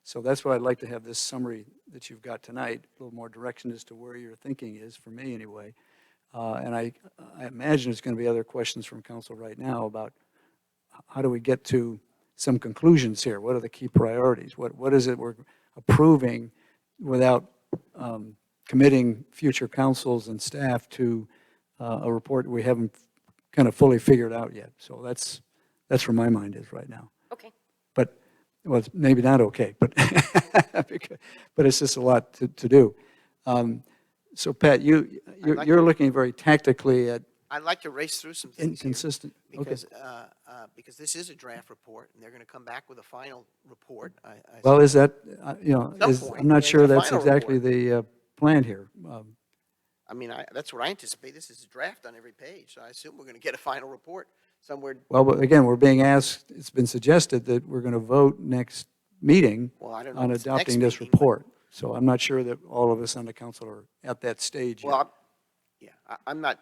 So that's why I'd like to have this summary that you've got tonight, a little more direction as to where your thinking is, for me anyway. And I imagine there's going to be other questions from council right now about how do we get to some conclusions here? What are the key priorities? What is it we're approving without committing future councils and staff to a report we haven't kind of fully figured out yet? So that's where my mind is right now. Okay. But, well, it's maybe not okay, but but it's just a lot to do. So Pat, you're looking very tactically at I'd like to race through some things here, inconsistent. Okay. because this is a draft report, and they're going to come back with a final report. Well, is that, Some point, I'm not and sure the that's final exactly the plan here. I mean, that's what I anticipate. This is a draft on every page, so I assume we're going to get a final report somewhere. Well, but again, we're being asked, it's been suggested that we're going to vote next meeting Well, I don't know on if it's next adopting this meeting, but- report. So I'm not sure that all of us on the council are at that stage yet. Well, I'm not,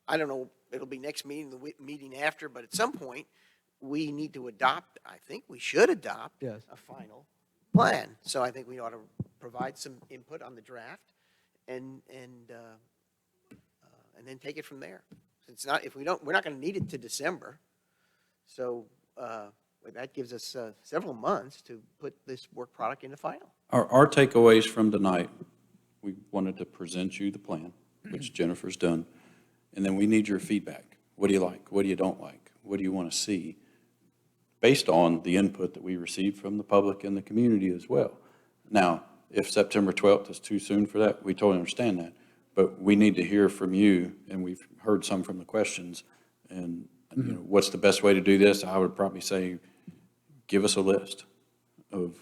I don't know, it'll be next meeting, the meeting after, but at some point, we need to adopt, I think we should adopt Yes. a final plan. So I think we ought to provide some input on the draft and then take it from there. It's not, if we don't, we're not going to need it to December. So that gives us several months to put this work product into final. Our takeaways from tonight, we wanted to present you the plan, which Jennifer's done, and then we need your feedback. What do you like? What do you don't like? What do you want to see? Based on the input that we received from the public and the community as well. Now, if September 12th is too soon for that, we totally understand that. But we need to hear from you, and we've heard some from the questions. And what's the best way to do this? I would probably say, give us a list of,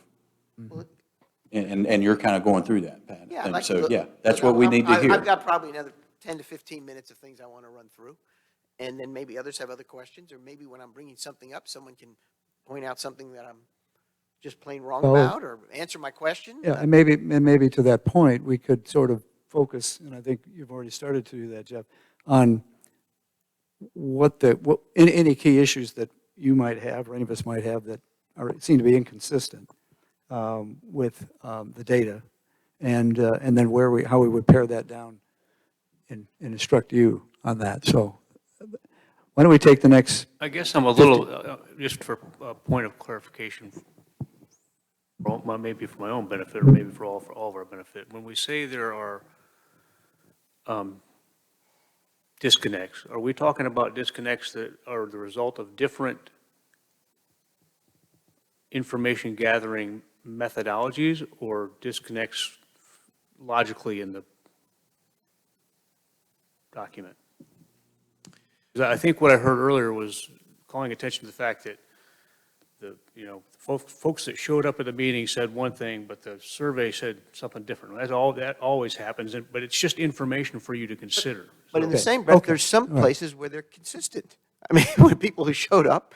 and you're kind of going through that, Pat. Yeah, I'd And like to so, look- yeah, that's what we need to hear. I've got probably another 10 to 15 minutes of things I want to run through. And then maybe others have other questions, or maybe when I'm bringing something up, someone can point out something that I'm just plain wrong Well, about, or answer my question. Yeah, and maybe to that point, we could sort of focus, and I think you've already started to do that, Jeff, on any key issues that you might have, or any of us might have, that seem to be inconsistent with the data, and then how we would pare that down and instruct you on that. So why don't we take the next, I guess I'm a little, just for a point of clarification, maybe for my own benefit, or maybe for all of our benefit. When we say there are disconnects, are we talking about disconnects that are the result of different information gathering methodologies, or disconnects logically in the document. 'Cause I think what I heard earlier was calling attention to the fact that folks that showed up at the meeting said one thing, but the survey said something different. That always happens, but it's just information for you to consider. But in the Okay, same breath, okay, there's some all right. places where they're consistent. I mean, when people who showed up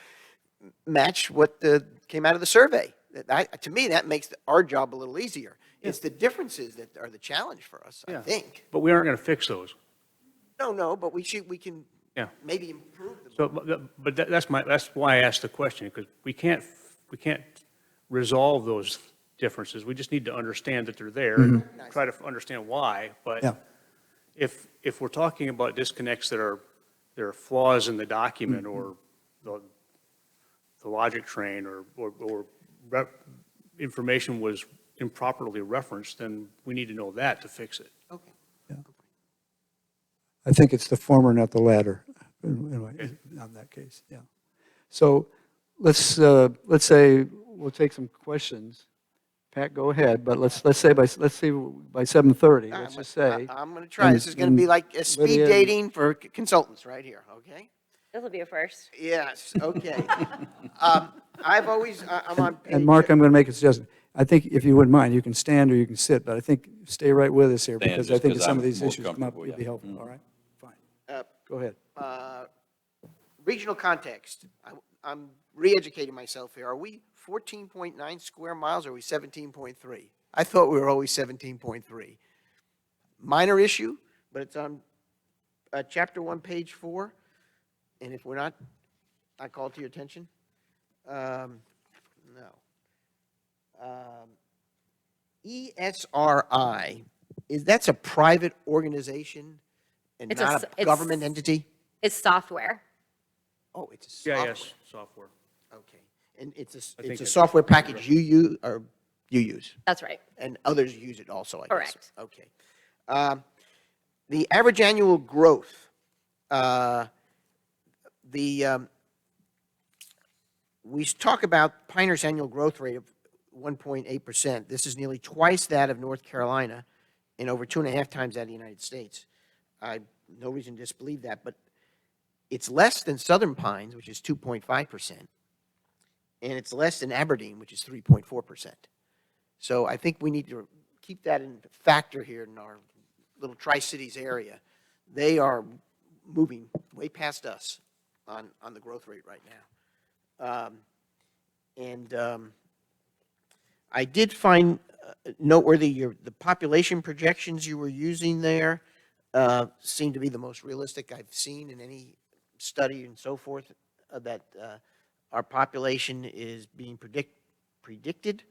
match what came out of the survey. To me, that makes our job a little easier. It's the differences that are the challenge for us, I Yeah. think. But we aren't going to fix those. No, but we can Yeah. maybe improve them. So, that's why I asked the question, because we can't resolve those differences. We just need to understand that they're there and try to understand why. But Yeah. if we're talking about disconnects that are flaws in the document or the logic train or information was improperly referenced, then we need to know that to fix it. Okay. I think it's the former, not the latter, in that case, yeah. So let's say, we'll take some questions. Pat, go ahead, but let's say by 7:30, let's just say. I'm going to try. and- This is going to be and like a speed Lydia- dating for consultants right here, okay? This will be a first. Yes, okay. I'm on page. And Mark, I'm going to make a suggestion. I think if you wouldn't mind, you can stand or you can sit, but I think stay right with us here Stand, because I just think 'cause some of I'm these more issues come up, comfortable, it'd be yeah. helpful, all right? Fine. Uh, Go ahead. Regional context. I'm re-educating myself here. Are we 14.9 square miles or are we 17.3? I thought we were always 17.3. Minor issue, but it's on chapter 1, page 4. And if we're not, I call it to your attention. No. ESRI, that's a private organization and It's not a government entity? It's software. Oh, it's a software. GIS software. Okay. And it's I a think it's- software package you use, That's right. and others use it also, I guess. Correct. Okay. The average annual growth, we talk about Pinehurst's annual growth rate of 1.8%. This is nearly twice that of North Carolina and over 2.5 times that of the United States. I no reason to disbelieve that, but it's less than Southern Pines, which is 2.5%, and it's less than Aberdeen, which is 3.4%. So I think we need to keep that in factor here in our little Tri-Cities area. They are moving way past us on the growth rate right now. I did find noteworthy the population projections you were using there seem to be the most realistic I've seen in any study and so forth, that our population is being predicted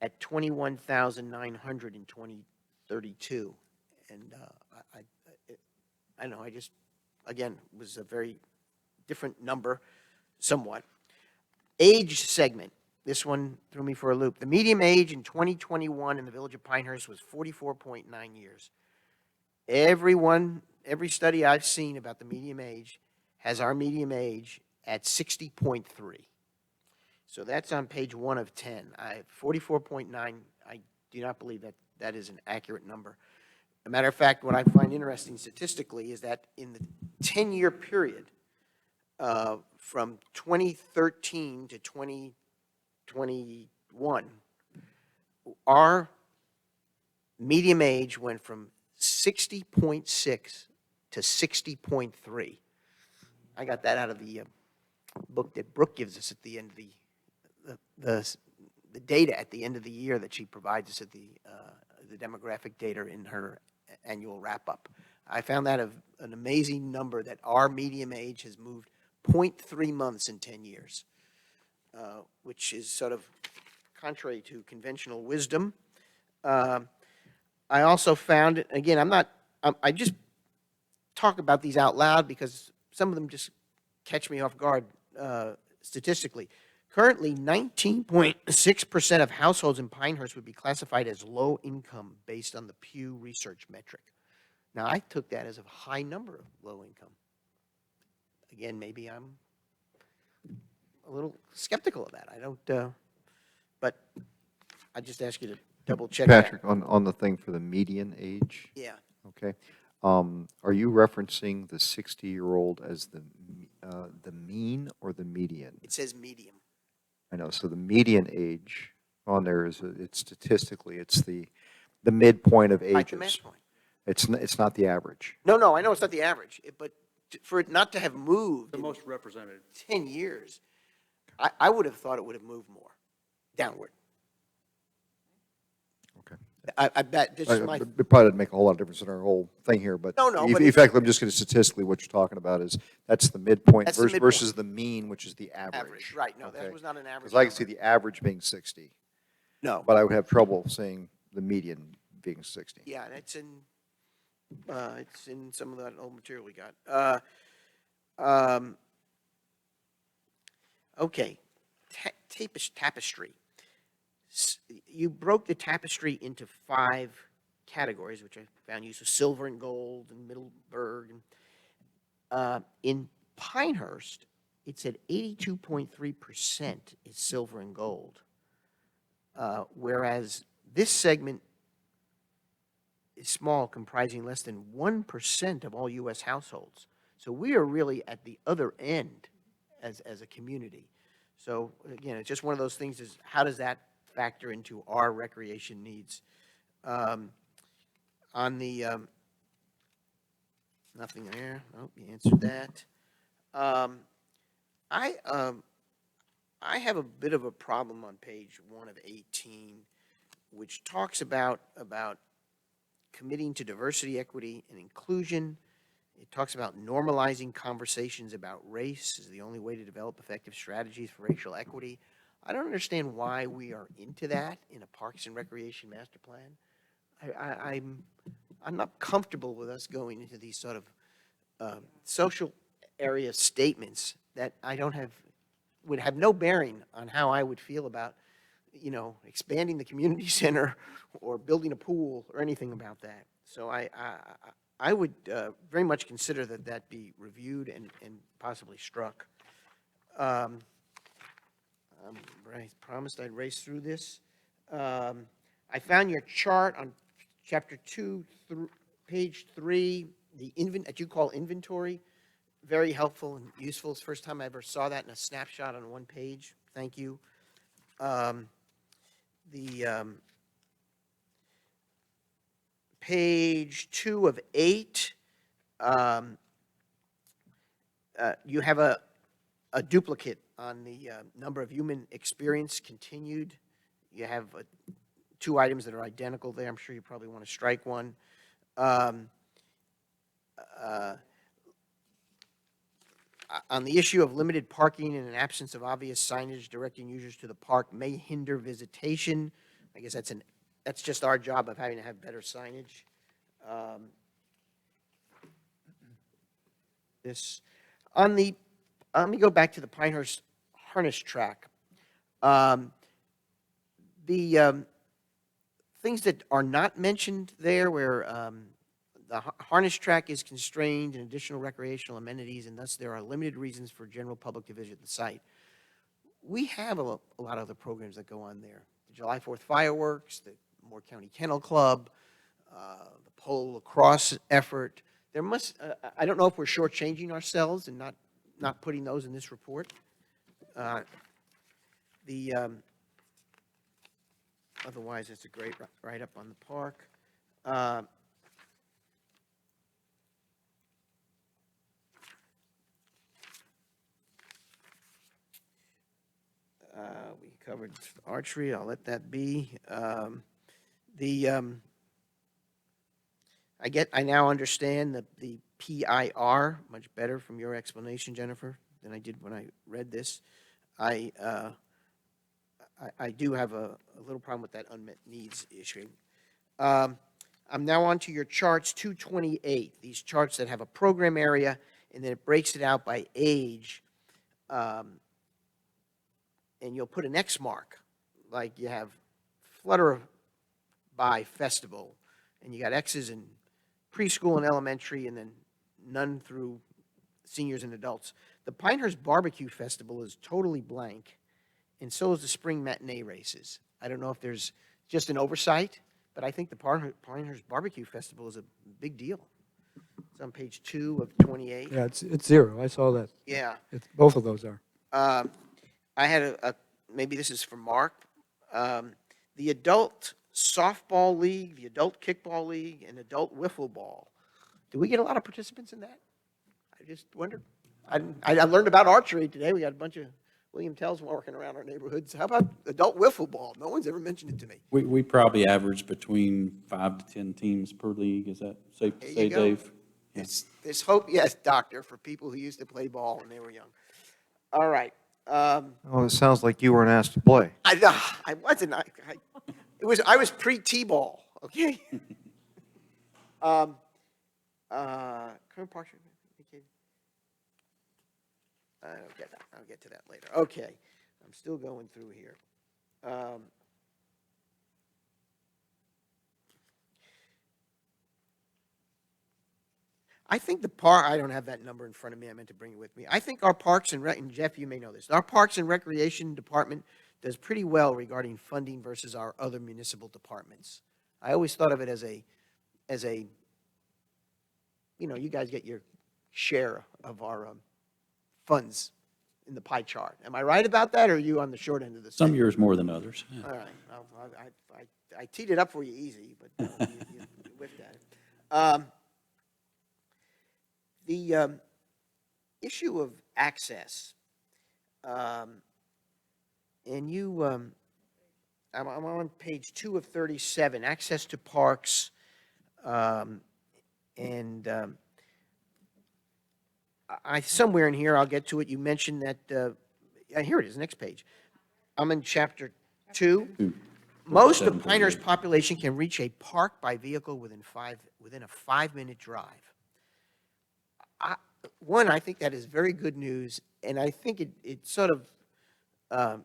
at 21,900 in 2032. And I know, I just, again, was a very different number, somewhat. Age segment. This one threw me for a loop. The median age in 2021 in the village of Pinehurst was 44.9 years. Every study I've seen about the median age has our median age at 60.3. So that's on page 1 of 10. 44.9, I do not believe that is an accurate number. As a matter of fact, what I find interesting statistically is that in the 10-year period from 2013 to 2021, our median age went from 60.6 to 60.3. I got that out of the book that Brooke gives us at the end of the data at the end of the year that she provides us at the demographic data in her annual wrap-up. I found that an amazing number that our median age has moved 0.3 months in 10 years, which is sort of contrary to conventional wisdom. I also found, again, I just talk about these out loud because some of them just catch me off guard statistically. Currently, 19.6% of households in Pinehurst would be classified as low income based on the Pew Research metric. Now, I took that as a high number of low income. Again, maybe I'm a little skeptical of that. I don't, but I just ask you to double check that. Patrick, on the thing for the median age, Yeah. okay? Are you referencing the 60-year-old as the mean or the median? It says medium. I know, so the median age on there is, it's statistically, it's the midpoint of Right, the ages. midpoint. It's not the average. No, I know it's not the average, but for it not to have moved The in most represented. 10 years, I would have thought it would have moved more downward. Okay. I bet, this is my, It probably doesn't make a whole lot of difference in our whole thing here, but. No, but it's- Effectively, I'm just going to statistically, what you're talking about is, that's the midpoint That's the midpoint. versus the mean, which is the average. average, right, no, that Okay. was not an average Because I can see number. the average being 60, No, but I would have trouble seeing the median being 60. yeah, and it's in some of that old material we got. Okay, tapestry. You broke the tapestry into 5 categories, which I found useful: silver and gold and Middleburg. In Pinehurst, it said 82.3% is silver and gold, whereas this segment is small, comprising less than 1% of all U.S. households. So we are really at the other end as a community. So again, it's just one of those things, is how does that factor into our recreation needs? On the, nothing there. Oh, you answered that. I have a bit of a problem on page 1 of 18, which talks about committing to diversity, equity, and inclusion. It talks about normalizing conversations about race is the only way to develop effective strategies for racial equity. I don't understand why we are into that in a Parks and Recreation Master Plan. I'm not comfortable with us going into these sort of social area statements that would have no bearing on how I would feel about, expanding the community center or building a pool or anything about that. So I would very much consider that be reviewed and possibly struck. I promised I'd race through this. I found your chart on chapter 2, page 3, that you call inventory. Very helpful and useful. It's the first time I ever saw that in a snapshot on one page. Thank you. Page 2 of 8, you have a duplicate on the number of human experience continued. You have 2 items that are identical there. I'm sure you probably want to strike one. On the issue of limited parking and an absence of obvious signage directing users to the park may hinder visitation. I guess that's just our job of having to have better signage. Let me go back to the Pinehurst harness track. The things that are not mentioned there, where the harness track is constrained and additional recreational amenities, and thus there are limited reasons for general public to visit the site. We have a lot of other programs that go on there. The July 4th fireworks, the Moore County Kennel Club, the pole lacrosse effort. I don't know if we're shortchanging ourselves and not putting those in this report. Otherwise, it's a great write-up on the park. We covered archery. I'll let that be. I now understand the PIR much better from your explanation, Jennifer, than I did when I read this. I do have a little problem with that unmet needs issue. I'm now on to your charts 228, these charts that have a program area, and then it breaks it out by age. And you'll put an X mark, like you have Flutter by Festival, and you got X's in preschool and elementary, and then none through seniors and adults. The Pinehurst Barbecue Festival is totally blank, and so is the spring matinee races. I don't know if there's just an oversight, but I think the Pinehurst Barbecue Festival is a big deal. It's on page 2 of 28. Yeah, it's zero. I saw that. Yeah. Both of those are. I had maybe this is for Mark. The Adult Softball League, the Adult Kickball League, and Adult Wiffle Ball. Do we get a lot of participants in that? I just wondered. I learned about archery today. We got a bunch of William Tells walking around our neighborhoods. How about Adult Wiffle Ball? No one's ever mentioned it to me. We probably average between 5 to 10 teams per league. Is that safe to There say, you go. Dave? There's hope, yes, doctor, for people who used to play ball when they were young. All right. Oh, it sounds like you weren't asked to play. I wasn't. I was pre-T-ball, okay? Current Parks. I'll get to that later. Okay, I'm still going through here. I think I don't have that number in front of me. I meant to bring it with me. I think our Parks and Jeff, you may know this. Our Parks and Recreation Department does pretty well regarding funding versus our other municipal departments. I always thought of it as a, you guys get your share of our funds in the pie chart. Am I right about that, or are you on the short end of the stick? Some years more than others. Yeah. All right. I teed it up for you easy, but you whiffed at it. The issue of access, and I'm on page 2 of 37, access to parks, somewhere in here, I'll get to it, you mentioned that, here it is, next page. I'm in chapter 2. Most of Pinehurst population can reach a park by vehicle within a 5-minute drive. I think that is very good news, and I think it sort of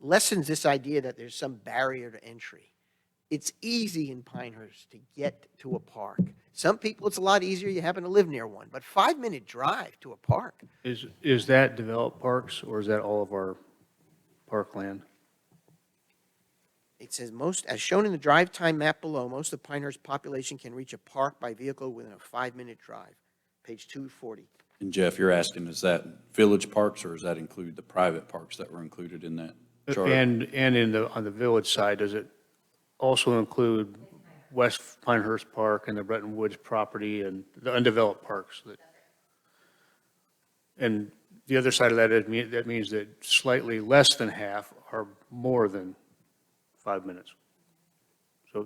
lessens this idea that there's some barrier to entry. It's easy in Pinehurst to get to a park. Some people, it's a lot easier, you happen to live near one, but 5-minute drive to a park. Is that developed parks, or is that all of our parkland? It says as shown in the drive time map below, most of Pinehurst population can reach a park by vehicle within a 5-minute drive. Page 240. And Jeff, you're asking, is that village parks, or does that include the private parks that were included in that chart? And on the village side, does it also include West Pinehurst Park and the Bretton Woods property and the undeveloped parks? And the other side of that means that slightly less than half are more than 5 minutes. So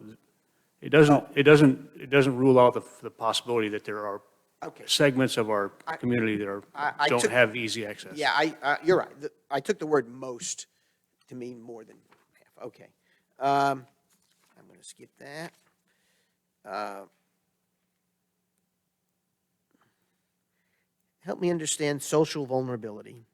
it doesn't rule out the possibility that there are Okay. segments of our community that don't took- have easy access. Yeah, you're right. I took the word most to mean more than half. Okay. I'm going to skip that. Help me understand social vulnerability.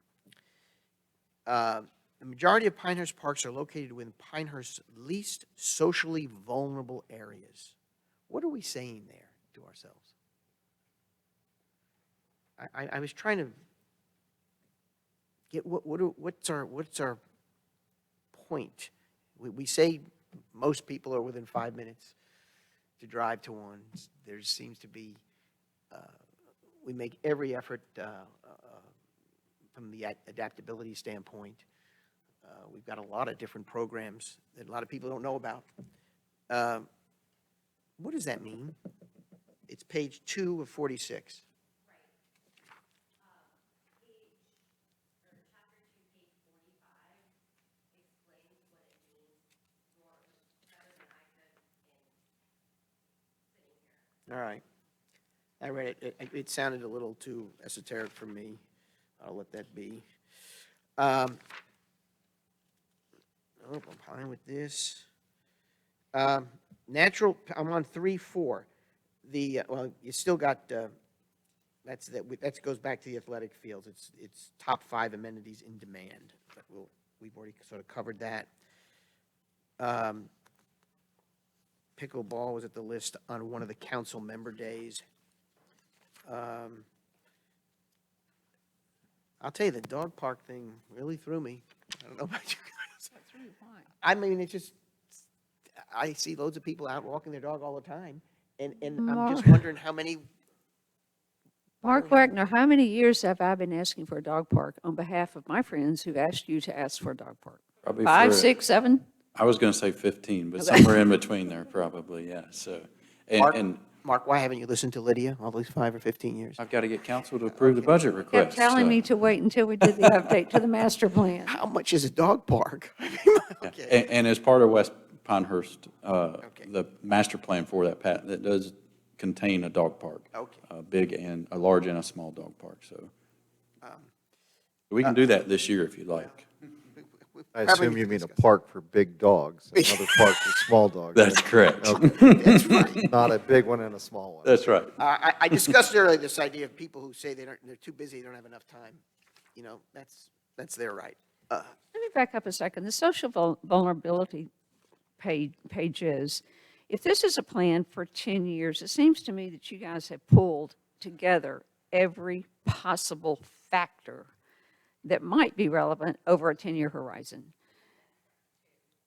The majority of Pinehurst parks are located within Pinehurst's least socially vulnerable areas. What are we saying there to ourselves? I was trying to get what's our point? We say most people are within 5 minutes to drive to one. There seems to be we make every effort from the adaptability standpoint. We've got a lot of different programs that a lot of people don't know about. What does that mean? It's page 2 of 46. All right. I read it. It sounded a little too esoteric for me. I'll let that be. I'm fine with this. I'm on 3-4. Well, you still got, that goes back to the athletic fields. It's top 5 amenities in demand. But we've already sort of covered that. Pickleball was at the list on one of the council member days. I'll tell you, the dog park thing really threw me. I don't know about you guys. I mean, I see loads of people out walking their dog all the time, and I'm just Mar- wondering how many. Mark Wagner, how many years have I been asking for a dog park on behalf of my friends who asked you to ask for a dog park? Probably 5, for- 6, 7? I was going to say 15, but somewhere in between there, probably, yeah, so. And Mark, why haven't you listened to Lydia all these 5 or 15 years? I've got to get council to approve the budget Kept request. telling me to wait until we did the update to the master plan. How much is a dog park? I mean, okay. And as part of West Pinehurst, Okay. the master plan for that, that does contain a dog park. Okay. A big and, a large and a small dog park, so. We can do that this year if you'd like. I Probably assume need you to mean a discuss. park for big dogs, another park for small dogs. That's correct. That's right. Not a big one and a small one. That's right. I discussed earlier this idea of people who say they're too busy, they don't have enough time. You know, that's their right. Let me back up a second. The social vulnerability pages, if this is a plan for 10 years, it seems to me that you guys have pulled together every possible factor that might be relevant over a 10-year horizon.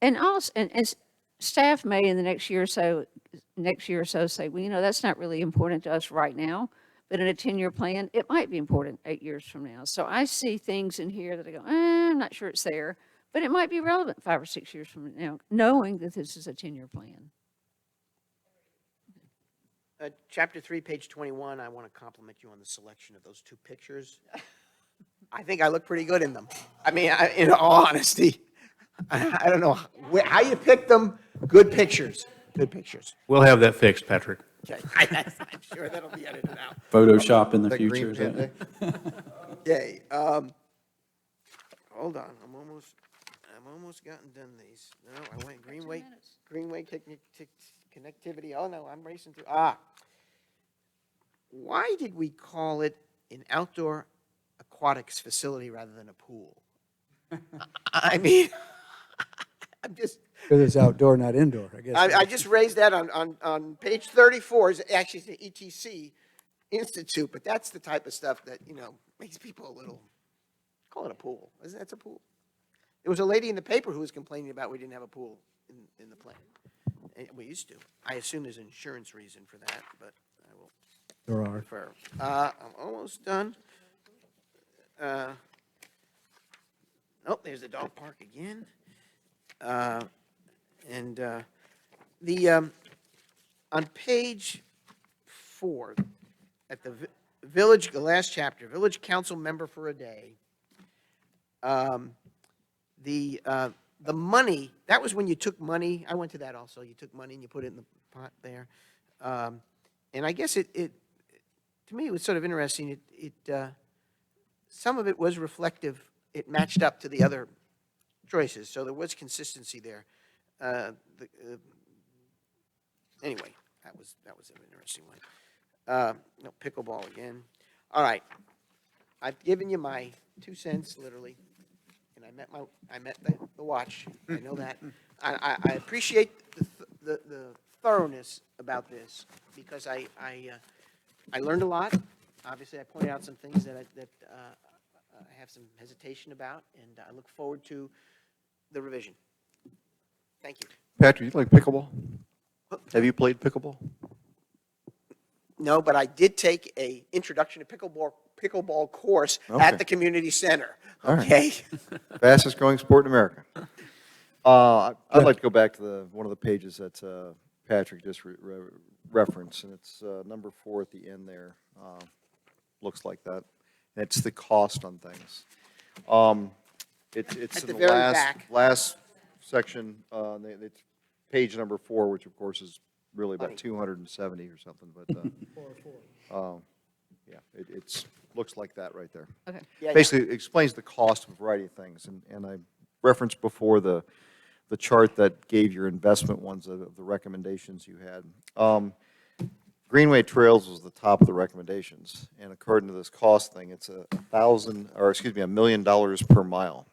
And also, and staff may in the next year or so say, well, you know, that's not really important to us right now, but in a 10-year plan, it might be important 8 years from now. So I see things in here that I go, I'm not sure it's there, but it might be relevant 5 or 6 years from now, knowing that this is a 10-year plan. Chapter 3, page 21, I want to compliment you on the selection of those 2 pictures. I think I look pretty good in them. I mean, in all honesty, I don't know how you picked them. Good pictures. Good pictures. We'll have that fixed, Patrick. Okay. I'm sure that'll be edited out. Photoshop in the That future. green is that- pen day? Okay. Hold on. I'm almost gotten done these. No, I went Greenway connectivity. Oh, no, I'm racing through. Why did we call it an outdoor aquatics facility rather than a pool? I mean, I'm just, Because it's outdoor, not indoor, I guess. I just raised that on page 34, is actually the ETC Institute, but that's the type of stuff that, you know, makes people a little, call it a pool. That's a pool. There was a lady in the paper who was complaining about we didn't have a pool in the plan. And we used to. I assume there's an insurance reason for that, but I will There are. defer. I'm almost done. Oh, there's the dog park again. On page 4, at the village, the last chapter, village council member for a day. The money, that was when you took money, I went to that also, you took money and you put it in the pot there. And I guess to me, it was sort of interesting, some of it was reflective, it matched up to the other choices, so there was consistency there. Anyway, that was an interesting one. No, pickleball again. All right, I've given you my 2 cents, literally, and I met the watch. I know that. I appreciate the thoroughness about this because I learned a lot. Obviously, I pointed out some things that I have some hesitation about, and I look forward to the revision. Thank you. Patrick, you like pickleball? Have you played pickleball? No, but I did take a introduction to pickleball course Okay. at the community center. All right. Okay. Fastest growing sport in America. I'd like to go back to one of the pages that Patrick just referenced, and it's number 4 at the end there. Looks like that. And it's the cost on things. It's At in the the very last back. last section. It's page number 4, which of course is really about Funny. 270 or something. But yeah, it's looks like that right there. Okay. Yeah, Basically, it explains the cost of a variety of things, and I referenced before the chart that gave your investment ones of the recommendations you had. Greenway Trails was the top of the recommendations, and according to this cost thing, it's $1 million per mile.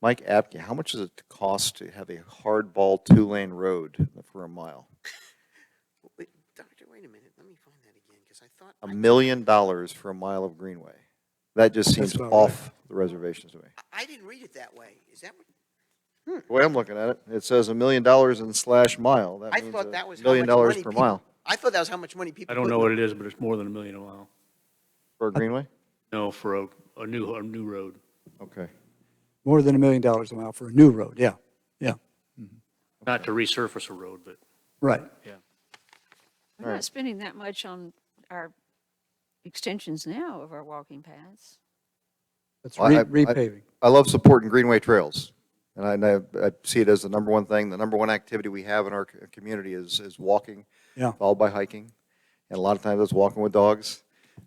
Mike Apke, how much does it cost to have a hardball 2-lane road for a mile? Wait, Doctor, wait a minute. Let me find that again, because I thought. $1 million for a mile of Greenway. That just seems about off the reservations to me. I didn't read it that way. Is that what? The way I'm looking at it, it says $1 million in slash mile. That I means thought that was $1 how million much money per people. mile I thought that was how much money people. I don't put know in what the- it is, but it's more than $1 million a mile. for a greenway? No, for a new road. Okay. More than $1 million a mile for a new road, yeah, yeah, Not to resurface a road, but right. yeah. We're not spending that much on our extensions now of our walking paths. That's Well, I- repaving. I love supporting greenway trails. And I see it as the number one thing, the number one activity we have in our community is walking. Yeah. Followed by hiking. And a lot of times it's walking with dogs.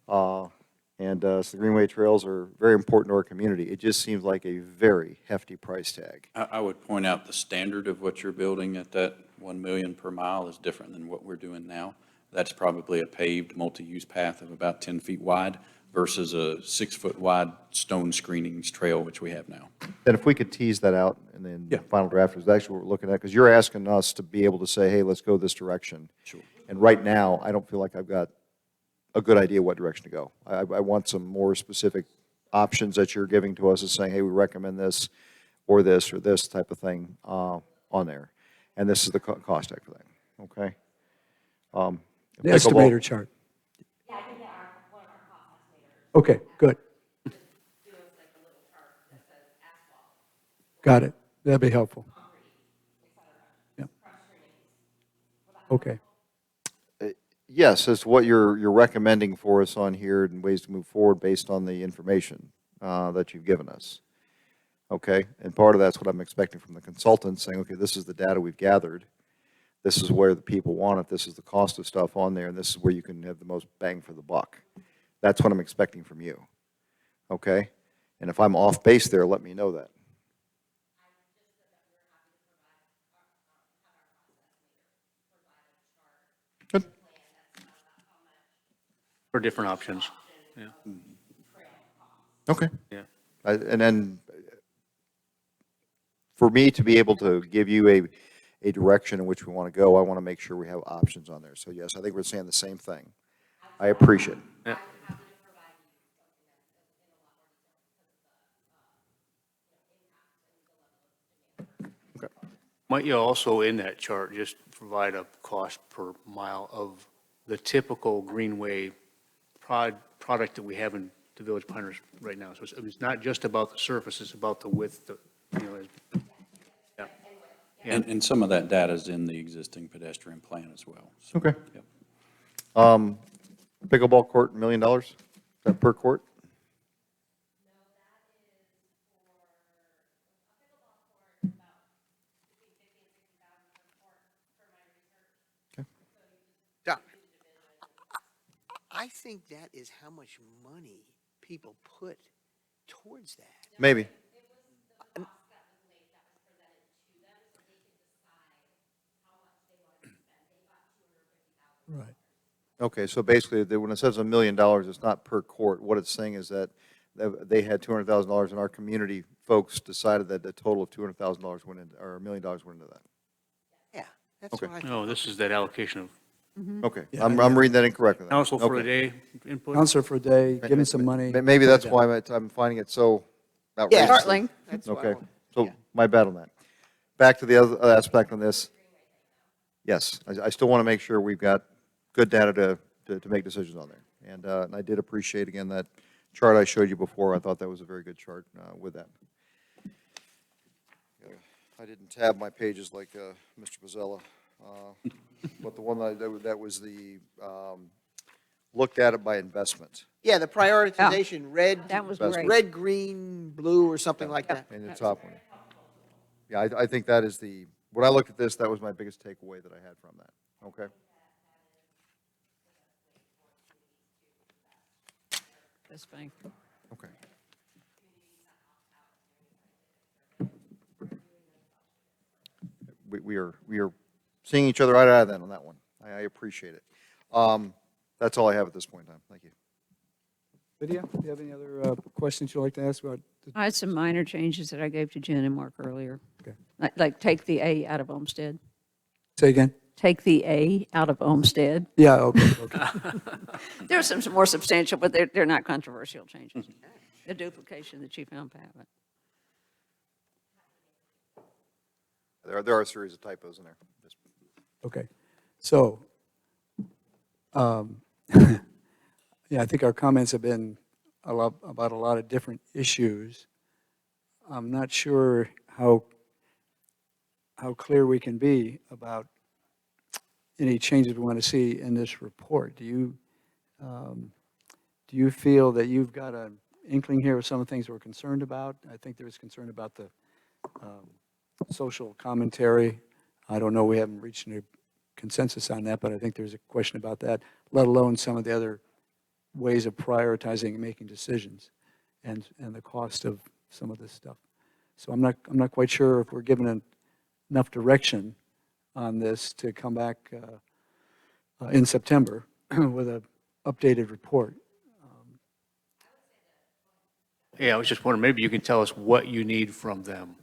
So the greenway trails are very important to our community. It just seems like a very hefty price tag. I would point out the standard of what you're building at that 1 million per mile is different than what we're doing now. That's probably a paved, multi-use path of about 10 feet wide versus a 6-foot wide stone screenings trail, which we have now. And if we could tease that out and then Yeah. final draft is actually what we're looking at, because you're asking us to be able to say, hey, let's go this direction. Sure. And right now, I don't feel like I've got a good idea what direction to go. I want some more specific options that you're giving to us as saying, hey, we recommend this or this type of thing on there. And this is the cost tag for that, okay? The Pickleball- estimator chart. Yeah, I can get one of our cost estimators. Okay, good. Got it. That'd be helpful. Yeah. Okay. Yes, as to what you're recommending for us on here and ways to move forward based on the information that you've given us. Okay, and part of that's what I'm expecting from the consultant, saying, okay, this is the data we've gathered. This is where the people want it. This is the cost of stuff on there, and this is where you can have the most bang for the buck. That's what I'm expecting from you. Okay? And if I'm off base there, let me know that. Good. For different options. Yeah. Okay. Yeah. And then for me to be able to give you a direction in which we want to go, I want to make sure we have options on there. So yes, I think we're saying the same thing. I appreciate it. Yeah. Okay. Might you also, in that chart, just provide a cost per mile of the typical greenway product that we have in the Village Pinehurst right now? So it's not just about the surface, it's about the width, yeah. Yeah. And some of that data is in the existing pedestrian plan as well. So, Okay. yep. Pickleball court, $1 million? Is that per court? Doc, I think that is how much money people put towards that. Maybe. Right. Okay, so basically, when it says $1 million, it's not per court. What it's saying is that they had $200,000, and our community folks decided that the total of $200,000 went into, or $1 million went into that. Yeah, that's Okay. what I thought. No, this is that allocation of Okay, Yeah, I'm reading that incorrectly. then. council for a Okay. day input. Counselor for a day, give me some money. Maybe that's why I'm finding it so Yeah, outrageous. Startling. that's what I Okay, want. so Yeah. my bad on that. Back to the other aspect on this. Yes, I still want to make sure we've got good data to make decisions on there. And I did appreciate, again, that chart I showed you before. I thought that was a very good chart with that. I didn't tab my pages like Mr. Bozzella. But the one that was the, looked at it by investment Yeah, the prioritization, red. That was Best great. Red, green, blue, or something like that. in the top one. Yeah, I think that is when I looked at this, that was my biggest takeaway that I had from that. Okay? That's fine. Okay. We are seeing each other eye to eye then on that one. I appreciate it. That's all I have at this point in time. Thank you. Lydia, do you have any other questions you'd like to ask about? I had some minor changes that I gave to Jen and Mark earlier. Okay. Like take the A out of Olmsted. Say again? Take the A out of Olmsted. Yeah, okay, okay. There's some more substantial, but they're not controversial changes. The duplication that you found, Pat. There are a series of typos in there. Just- Okay, so, yeah, I think our comments have been about a lot of different issues. I'm not sure how clear we can be about any changes we want to see in this report. Do you feel that you've got an inkling here of some of the things we're concerned about? I think there was concern about the social commentary. I don't know, we haven't reached a consensus on that, but I think there's a question about that, let alone some of the other ways of prioritizing and making decisions and the cost of some of this stuff. So I'm not quite sure if we're given enough direction on this to come back in September with an updated report. Yeah, I was just wondering, maybe you can tell us what you need from them.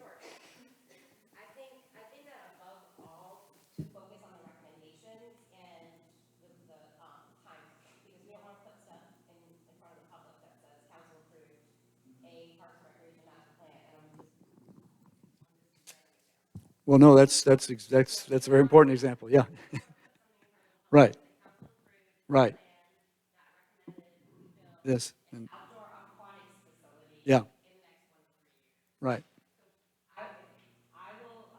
I think that above all, to focus on the recommendations and the time, because we don't want to put stuff in front of the public that says council approved a Parks and Recreation master plan, and Well, no, that's a very important example, yeah. Right. Right. This, and, outdoor aquatics facility yeah, in the next 1 to 3 years. right. I will,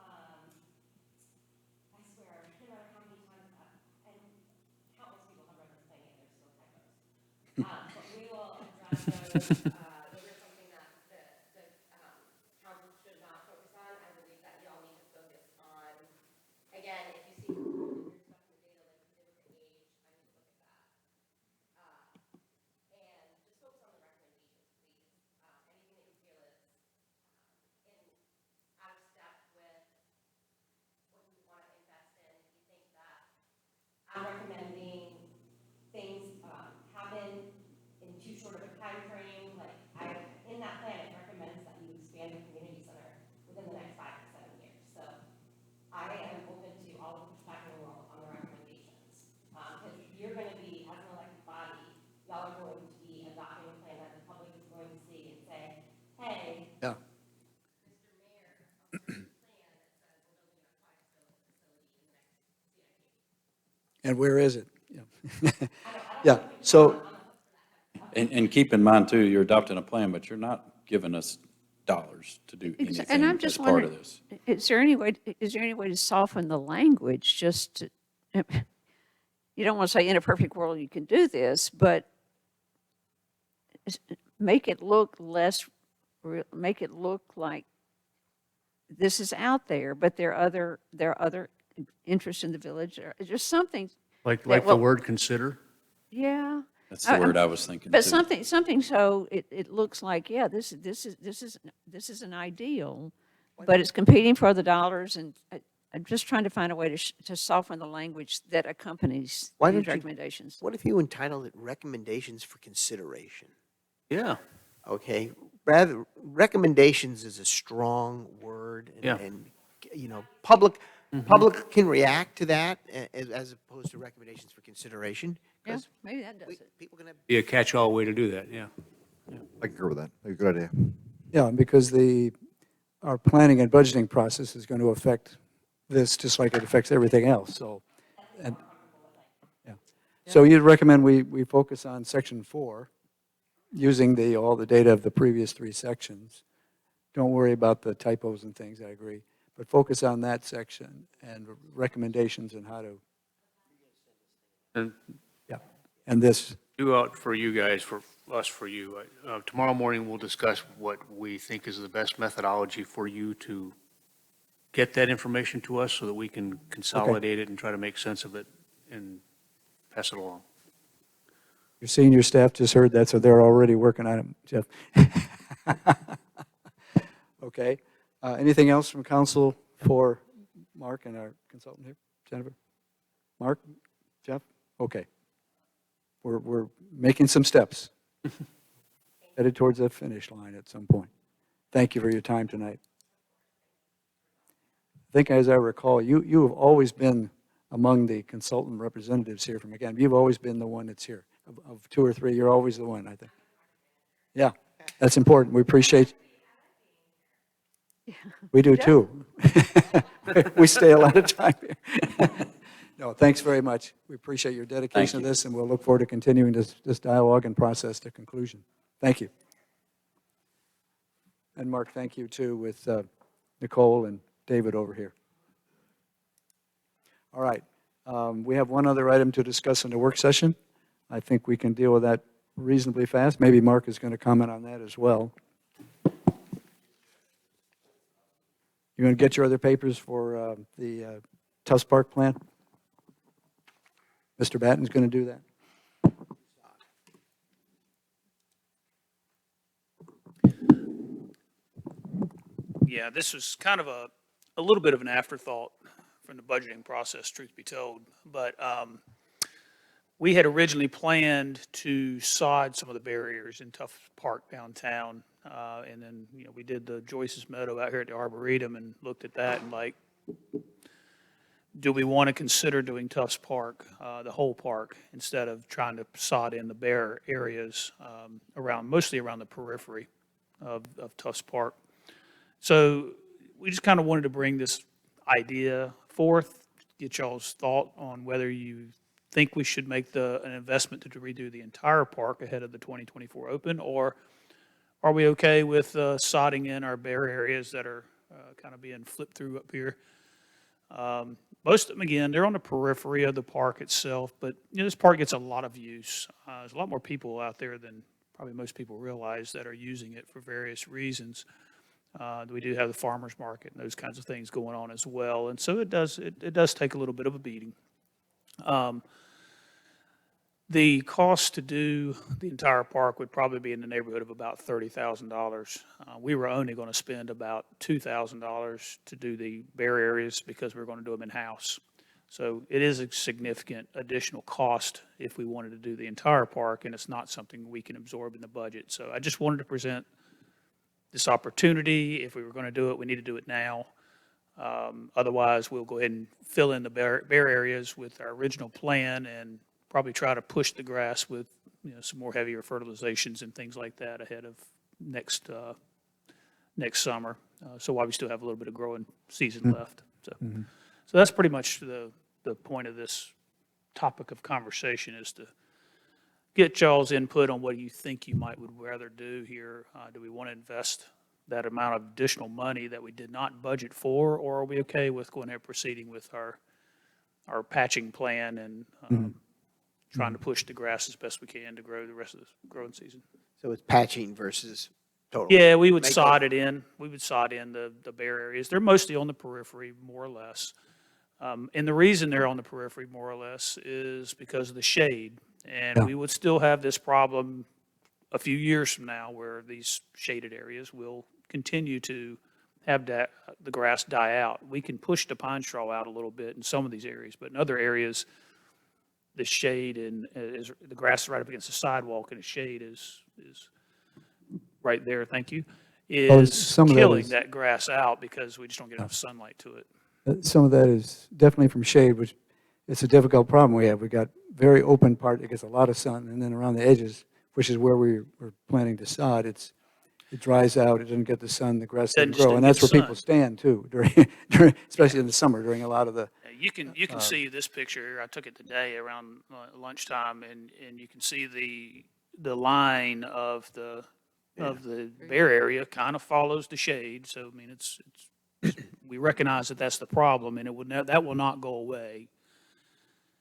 I swear, no matter how many times, and countless people have read this thing and there's still typos. But we will address those, those are something that the council should not focus on. I believe that y'all need to focus on, again, if you see weird stuff in the data, like you did with the age, I need to look at that. And just focus on the recommendations, please. Anything that you feel is out of step with what you want to invest in. If you think that I'm recommending things happen in too short of a time frame, like in that plan, it recommends that you expand the community center within the next 5 to 7 years. So I am open to all the pushback in the world on the recommendations. Because you're going to be, as an elected body, y'all are going to be adopting a plan that the public is going to see and say, hey, Yeah. Mr. Mayor, a plan that says we're building a aquatic facility in the next CIP. And where is it? Yeah. Yeah, so, And keep in mind too, you're adopting a plan, but you're not giving us dollars to do And I'm anything just as part of wondering, this. is there any way to soften the language, just to, you don't want to say in a perfect world you can do this, but make it look make it look like this is out there, but there are other interests in the village, or just something, Like Yeah, the well- word consider? yeah. That's the word I was thinking But too. something so it looks like, yeah, this is an ideal, but it's competing for the dollars, and I'm just trying to find a way to soften the language that accompanies Why these don't you- recommendations. What if you entitled it recommendations for consideration? Yeah. Okay, rather, recommendations is a strong word, Yeah. and, you know, public can react to that as opposed to recommendations for consideration. Yeah, 'Cause maybe that does it. people can have, Be a catch-all way to do that, yeah. I concur with that. A good idea. yeah, because our planning and budgeting process is going to affect this just like it affects everything else, so. And, yeah. So you'd recommend we focus on section 4, using all the data of the previous 3 sections. Don't worry about the typos and things, I agree. But focus on that section and recommendations and how to, And yeah. And this, due out for you guys, for us, for you. Tomorrow morning, we'll discuss what we think is the best methodology for you to get that information to us so that we can consolidate it and try to make sense of it and pass it along. your senior staff just heard that, so they're already working on it, Jeff. Okay. Anything else from council for Mark and our consultant here? Jennifer? Mark? Jeff? Okay. We're making some steps. Headed towards the finish line at some point. Thank you for your time tonight. I think as I recall, you have always been among the consultant representatives here from McAdam. You've always been the one that's here. Of 2 or 3, you're always the one, I think. Yeah, that's important. We appreciate. We do too. We stay a lot of time here. No, thanks very much. We appreciate your dedication to you. this, and we'll look forward to continuing this dialogue and process to conclusion. Thank you. And Mark, thank you too with Nicole and David over here. All right. We have one other item to discuss in the work session. I think we can deal with that reasonably fast. Maybe Mark is going to comment on that as well. You going to get your other papers for the Tufts Park plan? Mr. Batten's going to do that. Yeah, this was kind of a little bit of an afterthought from the budgeting process, truth be told. But we had originally planned to sod some of the barriers in Tufts Park downtown. And then, we did the Joyce's Meadow out here at the Arboretum and looked at that and like, do we want to consider doing Tufts Park, the whole park, instead of trying to sod in the bare areas mostly around the periphery of Tufts Park? So we just kind of wanted to bring this idea forth, get y'all's thought on whether you think we should make an investment to redo the entire park ahead of the 2024 Open, or are we okay with sodding in our bare areas that are kind of being flipped through up here? Most of them, again, they're on the periphery of the park itself, but this park gets a lot of use. There's a lot more people out there than probably most people realize that are using it for various reasons. We do have the farmers market and those kinds of things going on as well, and so it does take a little bit of a beating. The cost to do the entire park would probably be in the neighborhood of about $30,000. We were only going to spend about $2,000 to do the bare areas because we were going to do them in-house. So it is a significant additional cost if we wanted to do the entire park, and it's not something we can absorb in the budget. So I just wanted to present this opportunity. If we were going to do it, we need to do it now. Otherwise, we'll go ahead and fill in the bare areas with our original plan and probably try to push the grass with some more heavier fertilizations and things like that ahead of next summer. So while we still have a little bit of growing season left. So that's pretty much the point of this topic of conversation, is to get y'all's input on what you think you would rather do here. Do we want to invest that amount of additional money that we did not budget for, or are we okay with going ahead and proceeding with our patching plan and trying to push the grass as best we can to grow the rest of the growing season? So it's patching versus total. Yeah, we would Make sod it in. We would sod in the bare areas. They're mostly on the periphery, more or less. And the reason they're on the periphery, more or less, is because of the shade. And we would still have this problem a few years from now where these shaded areas will continue to have the grass die out. We can push the pine straw out a little bit in some of these areas, but in other areas, the shade the grass is right up against the sidewalk, and the shade is right there, thank you, is some of that killing is- that grass out because we just don't get enough sunlight to it. Some of that is definitely from shade, which it's a difficult problem we have. We've got very open part that gets a lot of sun, and then around the edges, which is where we're planning to sod, it dries out, it doesn't get the sun, the grass doesn't Doesn't grow. And that's where get people sun. stand too, especially in the summer, during a lot of the, You can see this picture here. I took it today around lunchtime, and you can see the line of the bare area kind of follows the shade. So I mean, it's we recognize that that's the problem, and that will not go away.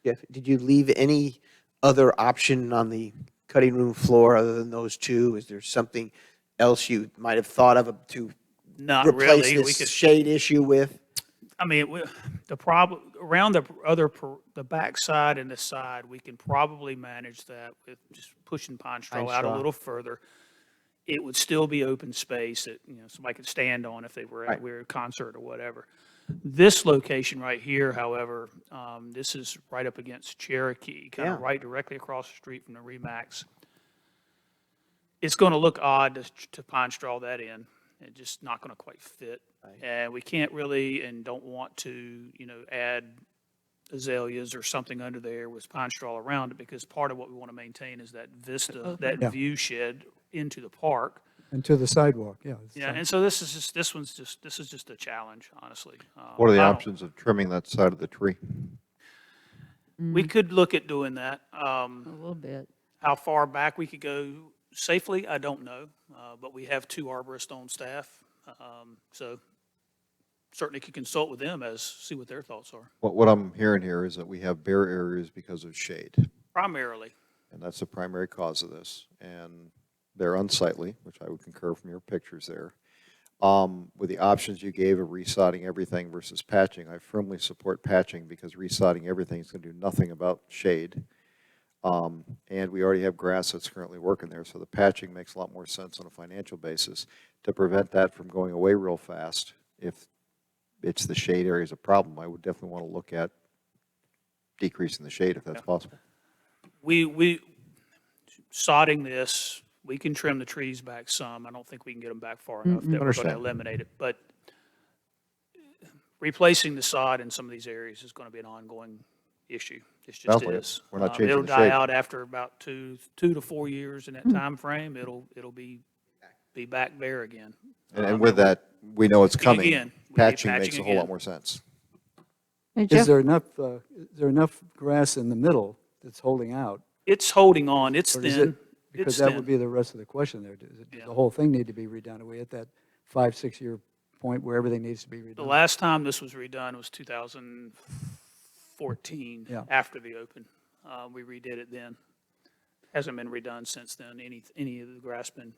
Jeff, did you leave any other option on the cutting room floor other than those two? Is there something else you might have thought of to Not replace really. We this could. shade issue with? I mean, the problem around the back side and the side, we can probably manage that with just pushing pine straw Pine out a straw. little further. It would still be open space that somebody could stand on if they were Right. at a concert or whatever. This location right here, however, this is right up against Cherokee, kind of Yeah. right directly across the street from the Remax. It's going to look odd to pine straw that in. It's just not going to quite fit. Right. And we can't really and don't want to, add azaleas or something under there with pine straw around it, because part of what we want to maintain is that vista, that Yeah. view shed into the park. And to the sidewalk, yeah. Yeah, and so this is just a challenge, honestly. What are the I don't- options of trimming that side of the tree? We could look at doing that. A little bit. How far back we could go safely, I don't know, but we have 2 arborists on staff. So certainly could consult with them see what their thoughts are, What I'm hearing here is that we have bare areas because of shade, primarily. and that's the primary cause of this. And they're unsightly, which I would concur from your pictures there. With the options you gave of resodding everything versus patching, I firmly support patching because resodding everything is going to do nothing about shade. And we already have grass that's currently working there, so the patching makes a lot more sense on a financial basis to prevent that from going away real fast. If it's the shade area is a problem, I would definitely want to look at decreasing the shade if that's possible. We sodding this, we can trim the trees back some. I don't think we can get them back far enough that we're going to Understand. eliminate it. But replacing the sod in some of these areas is going to be an ongoing issue. It just Definitely. is. We're not changing It'll the die shape. out after about two to 4 years in that time frame. It'll be back there again. And with that, we know it's coming. Again, we need Patching patching makes a whole lot again. more sense. And Is Jeff, there enough grass in the middle that's holding out? It's holding on. It's Or is thin. it, because It's that thin. would be the rest of the question there. Does Yeah. the whole thing need to be redone? Are we at that 5-6 year point where everything needs to be The redone? last time this was redone was 2014, Yeah. after the open. We redid it then. Hasn't been redone since then. Any of the grass been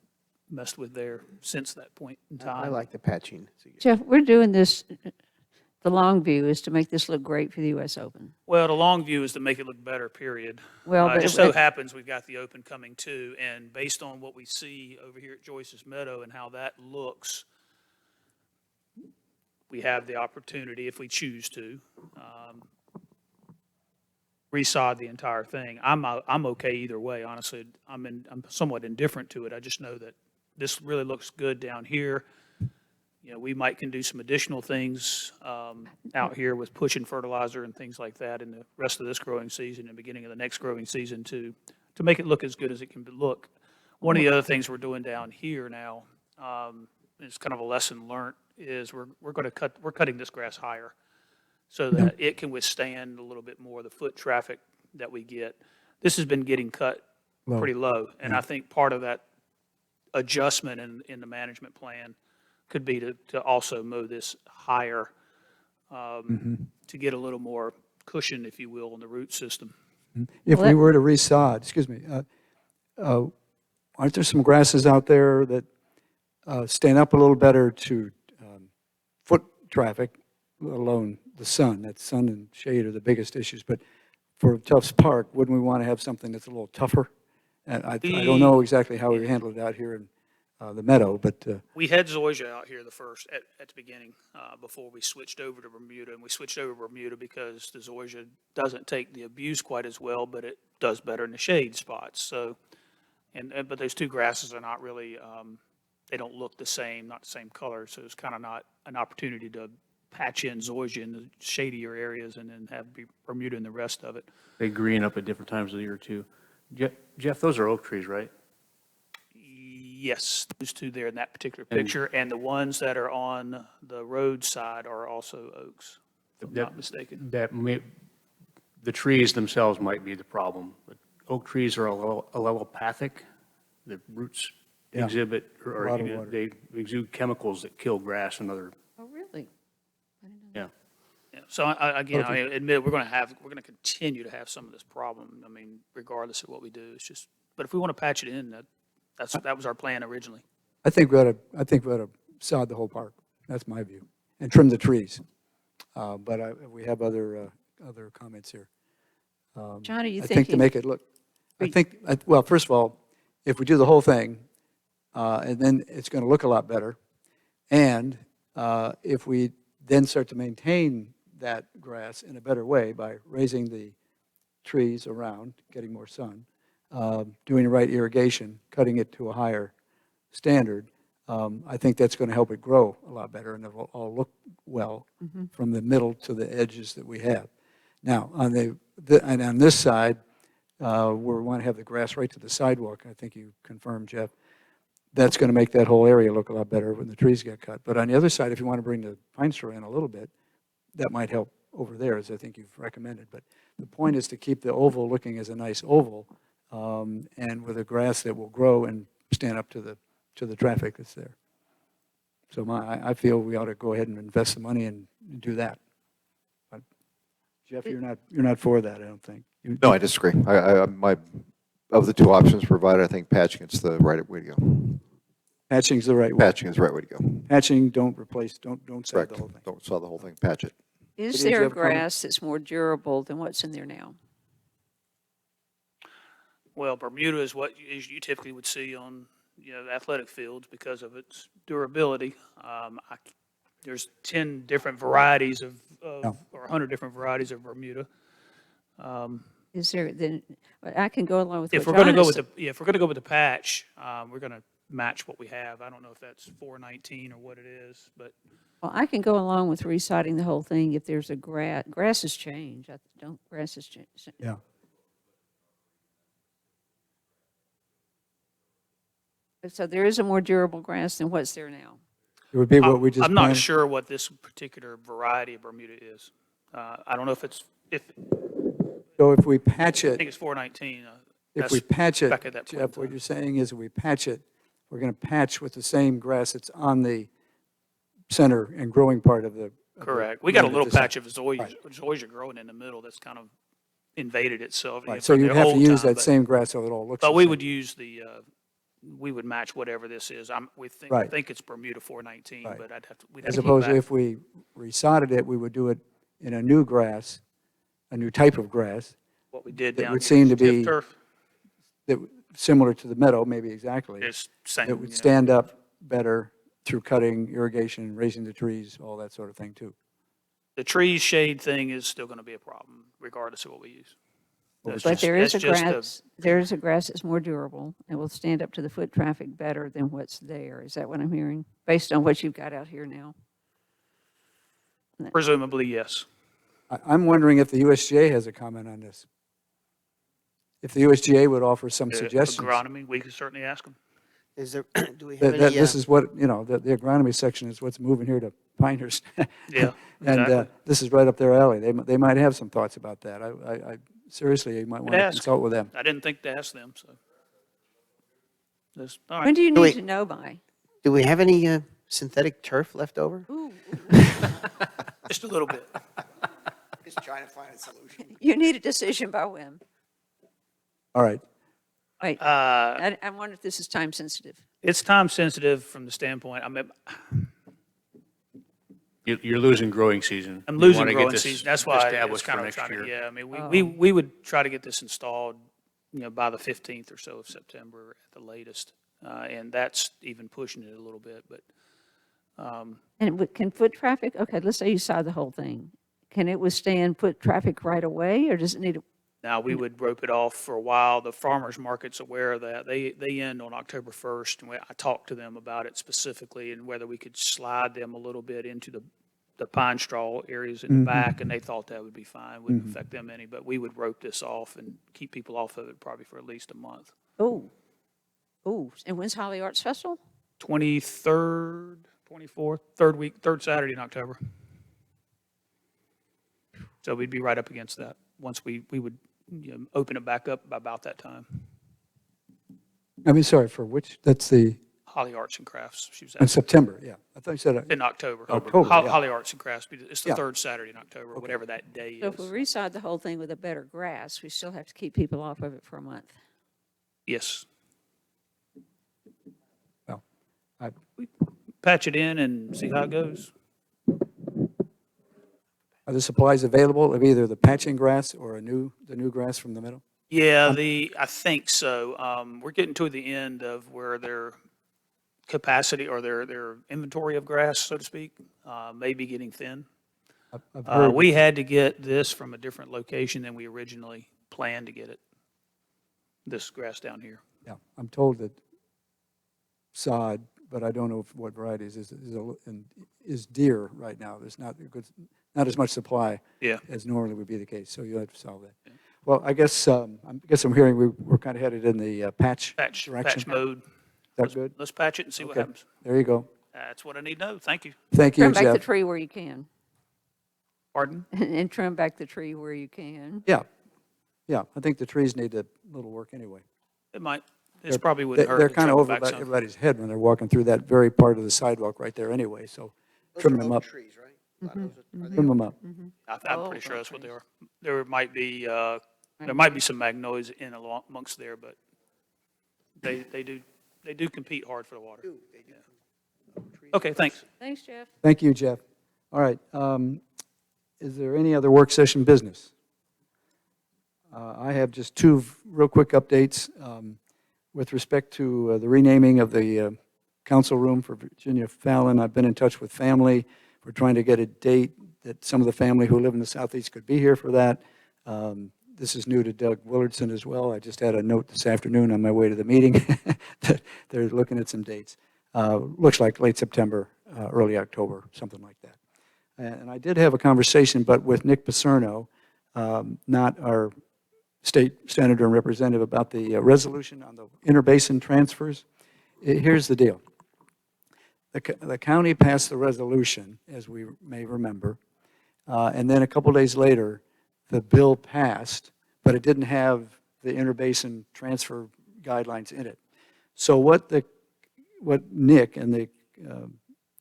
messed with there since that point in time. I like the patching. Jeff, we're doing this, the long view is to make this look great for the US Open. Well, the long view is to make it look better, period. Well, It but just so happens we've got the open coming too, and based on what we see over here at Joyce's Meadow and how that looks, we have the opportunity, if we choose to, resod the entire thing. I'm okay either way, honestly. I'm somewhat indifferent to it. I just know that this really looks good down here. You know, we can do some additional things out here with pushing fertilizer and things like that in the rest of this growing season and beginning of the next growing season to make it look as good as it can look. One of the other things we're doing down here now, it's kind of a lesson learned, is we're cutting this grass higher so that it can withstand a little bit more of the foot traffic that we get. This has been getting cut Low. pretty low, and I think part of that adjustment in the management plan could be to also mow this higher, to get a little more cushion, if you will, in the root system. If Well, we that- were to resod, excuse me, aren't there some grasses out there that stand up a little better to foot traffic, let alone the sun? That sun and shade are the biggest issues, but for Tufts Park, wouldn't we want to have something that's a little tougher? And I don't know exactly how we handle it out here in the meadow, but We had zoysia out here at the beginning, before we switched over to Bermuda, and we switched over to Bermuda because the zoysia doesn't take the abuse quite as well, but it does better in the shade spots, so, but those 2 grasses are not really, they don't look the same, not the same color, so it's kind of not an opportunity to patch in zoysia in the shadier areas and then have Bermuda in the rest of it. They green up at different times of the year too. Jeff, those are oak trees, right? Yes, those 2 there in that particular picture, and the ones that are on the road side are also oaks, if I'm not mistaken. The trees themselves might be the problem, but oak trees are allelopathic. The roots Yeah. exhibit, A or lot of water. they exude chemicals that kill grass and other, Oh, really? yeah. Yeah, so again, I admit, we're going to continue to have some of this problem, I mean, regardless of what we do, it's just, but if we want to patch it in, that was our plan originally. I think we ought to sod the whole park. That's my view, and trim the trees. But we have other comments here. John, are you I think to thinking? make it look, well, first of all, if we do the whole thing, and then it's going to look a lot better, and if we then start to maintain that grass in a better way by raising the trees around, getting more sun, doing the right irrigation, cutting it to a higher standard, I think that's going to help it grow a lot better, and it'll all look well from the middle to the edges that we have. Now, and on this side, where we want to have the grass right to the sidewalk, I think you confirmed, Jeff, that's going to make that whole area look a lot better when the trees get cut. But on the other side, if you want to bring the pine straw in a little bit, that might help over there, as I think you've recommended. But the point is to keep the oval looking as a nice oval, and with a grass that will grow and stand up to the traffic that's there. So I feel we ought to go ahead and invest the money and do that. But Jeff, you're not for that, I don't think. No, I disagree. Of the two options provided, I think patching is the right way to go. Patching's the right way. Patching is the right way to go. Patching, don't replace, don't save Correct. the whole thing. Don't saw the whole thing, patch it. Is Did you there a have a comment? grass that's more durable than what's in there now? Well, Bermuda is what you typically would see on, athletic fields because of its durability. There's 10 different varieties or 100 different varieties of Bermuda. Is there, then, I can go along with what If we're going to John go is with if we're going to go with the patch, we're going to match what we have. I don't know if that's 419 or what it is, but Well, I can go along with reciting the whole thing if there's a grasses change. Grasses change. Yeah. So there is a more durable grass than what's there now. It would be what we just I'm not planted. sure what this particular variety of Bermuda is. I don't know if I So if we patch it, think it's 419. if we patch it, back at that point in Jeff, what time. you're saying is if we patch it, we're going to patch with the same grass that's on the center and growing part of the. Correct. We got a land at little this time. patch of zoysia growing in the middle that's kind of invaded itself. Right, so for you'd the have to whole use time, that but- same grass so it all looks the But we same. would use we would match whatever this is. I Right. think it's Bermuda 419, Right. but we'd have As to go opposed to back. if we resodded it, we would do it in a new grass, a new type of grass, What we did it down would here seem is to be- turf. that, similar to the meadow, maybe exactly. It's same. That would stand up better through cutting, irrigation, raising the trees, all that sort of thing too. The tree shade thing is still going to be a problem regardless of what we use. That's But just- there is a that's just grass, there is a grass that's more durable and will stand up to the foot traffic better than what's there. Is that what I'm hearing? Based on what you've got out here now? Presumably, yes. I'm wondering if the USGA has a comment on this. If the USGA would offer some suggestions. Agronomy, we could certainly ask them. Is there, do we have That any, this is what, the agronomy section is what's moving here to Pinehurst. Yeah, And exactly. this is right up their alley. They might have some thoughts about that. I seriously, you might want to ask. consult with them. I didn't think to ask them, so. All When right. do you Wait. need to know by? do we have any synthetic turf left over? Just a little bit. Just trying to find a solution. You need a decision by when? All right. Wait, Uh, I wonder if this is time sensitive. It's time sensitive from the standpoint, You're losing growing season. I'm You losing wanna get growing this season. That's why it's established for kind of next trying year. to, yeah, I mean, Oh. we would try to get this installed, by the 15th or so of September at the latest. And that's even pushing it a little bit, but And can foot traffic, okay, let's say you saw the whole thing. Can it withstand foot traffic right away or does it need to? now we would rope it off for a while. The farmer's market's aware of that. They end on October 1st, and I talked to them about it specifically and whether we could slide them a little bit into the pine straw areas in the back, and they thought that would be fine, wouldn't affect them any, but we would rope this off and keep people off of it probably for at least a month. Oh, and when's Holly Arts Festival? 23rd, 24th, third Saturday in October. So we'd be right up against that once we would open it back up by about that time. I mean, sorry, for which, that's the, Holly Arts and Crafts, she was in at, September, yeah. I thought you said, in October. October, yeah. Holly Arts and Crafts, it's the Yeah. third Saturday in October, whatever that day So if we is. resod the whole thing with a better grass, we still have to keep people off of it for a month. Yes. well, I, Patch it in and see how it goes. are the supplies available of either the patching grass or the new grass from the meadow? Yeah, I think so. We're getting to the end of where their capacity or their inventory of grass, so to speak, may be getting thin. I've heard, We had to get this from a different location than we originally planned to get it. This grass down here. yeah, I'm told that sod, but I don't know what varieties, is dear right now. There's not not as much supply Yeah. as normally would be the case, so you'll have to solve that. Well, I guess I'm hearing we're kind of headed in the patch Patch direction. mode. that good? Let's patch it and see what Okay. happens. There you go. That's what I need to know. Thank you. Thank you, Trim back the Jeff. tree where you can, Pardon? and trim back the tree where you can. Yeah, yeah, I think the trees need a little work anyway. It might. This They're- probably wouldn't hurt. They're to kind of trim it over back about some. everybody's head when they're walking through that very part of the sidewalk right there anyway, so Those trim are them oak up, trees, right? A lot of those are they trim oak? them up. I'm Oh, pretty sure that's what they trees. are. There might be, there might be some magnolias in amongst there, but they do compete hard for the water. Ooh, they do. Oak trees. Okay, thanks. Thanks, Jeff. Thank you, Jeff. All right, is there any other work session business? I have just two real quick updates. With respect to the renaming of the council room for Virginia Fallon, I've been in touch with family. We're trying to get a date that some of the family who live in the southeast could be here for that. This is new to Doug Willardson as well. I just had a note this afternoon on my way to the meeting that they're looking at some dates. Looks like late September, early October, something like that. And I did have a conversation, but with Nick Pacerno, not our state senator and representative, about the resolution on the interbasin transfers. Here's the deal. The county passed the resolution, as we may remember, and then a couple days later, the bill passed, but it didn't have the interbasin transfer guidelines in it. So what Nick and the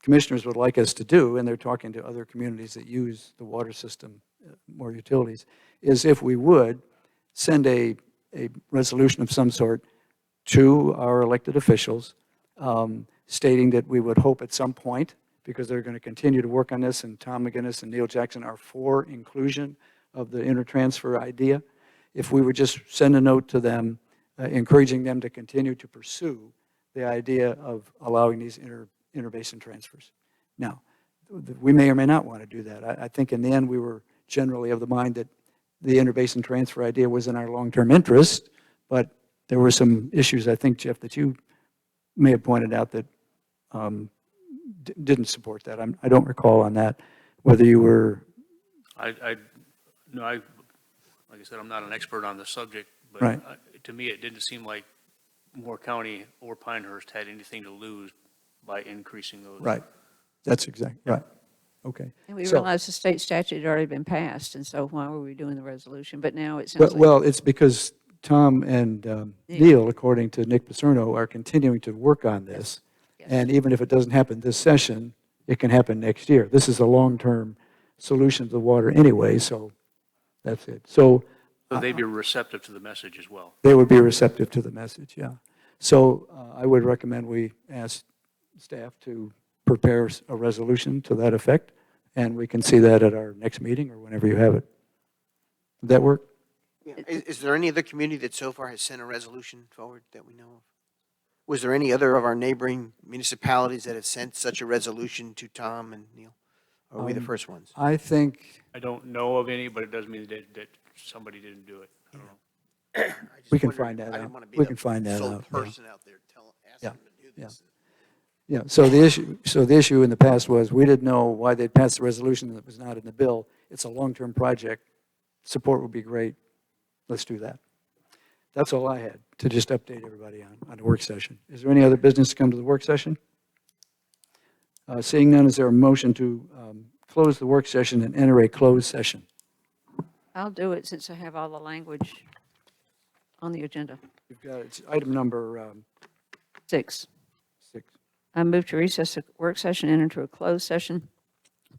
commissioners would like us to do, and they're talking to other communities that use the water system, more utilities, is if we would send a resolution of some sort to our elected officials, stating that we would hope at some point, because they're going to continue to work on this, and Tom McGinnis and Neil Jackson are for inclusion of the intertransfer idea, if we would just send a note to them, encouraging them to continue to pursue the idea of allowing these interbasin transfers. Now, we may or may not want to do that. I think in the end, we were generally of the mind that the interbasin transfer idea was in our long-term interest, but there were some issues, I think, Jeff, that you may have pointed out that didn't support that. I don't recall on that, whether you were, No, like I said, I'm not an expert on the subject, but Right. To me, it didn't seem like Moore County or Pinehurst had anything to lose by increasing those. right. That's exactly, right. Okay. And we So- realized the state statute had already been passed, and so why were we doing the resolution? But now it sounds like. Well, it's because Tom and Neil, according to Nick Pacerno, are continuing to work on this. Yes. And even if it doesn't happen this session, it can happen next year. This is a long-term solution to the water anyway, so that's it. So So they'd be receptive to the message as well. they would be receptive to the message, yeah. So I would recommend we ask staff to prepare a resolution to that effect, and we can see that at our next meeting or whenever you have it. Would that work? Yeah. Is there any other community that so far has sent a resolution forward that we know of? Was there any other of our neighboring municipalities that have sent such a resolution to Tom and Neil? Or are we the first ones? I think I don't know of any, but it doesn't mean that somebody didn't do it. I don't know. I just we can wondered- find that I didn't out. want to be We the can find that sole out, yeah. person out there asking them to do yeah. this. Yeah, so the issue in the past was, we didn't know why they'd passed the resolution that was not in the bill. It's a long-term project. Support would be great. Let's do that. That's all I had to just update everybody on the work session. Is there any other business to come to the work session? Seeing none, is there a motion to close the work session and enter a closed session? I'll do it since I have all the language on the agenda. You've got, it's item number 6. 6. I move to recess the work session and enter a closed session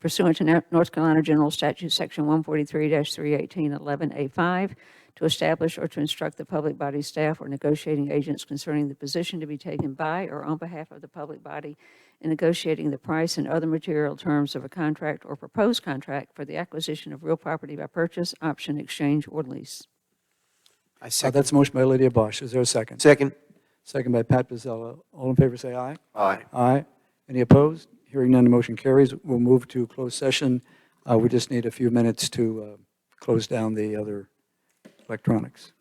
pursuant to North Carolina General Statute, Section 143-318-11A5, to establish or to instruct the public body staff or negotiating agents concerning the position to be taken by or on behalf of the public body in negotiating the price and other material terms of a contract or proposed contract for the acquisition of real property by purchase, option, exchange, or lease. I second. That's a motion by Lydia Bosch. Is there a second? Second. Second by Pat Pizzella. All in favor, say aye. Aye. Aye. Any opposed? Hearing none, the motion carries. We'll move to closed session. We just need a few minutes to close down the other electronics.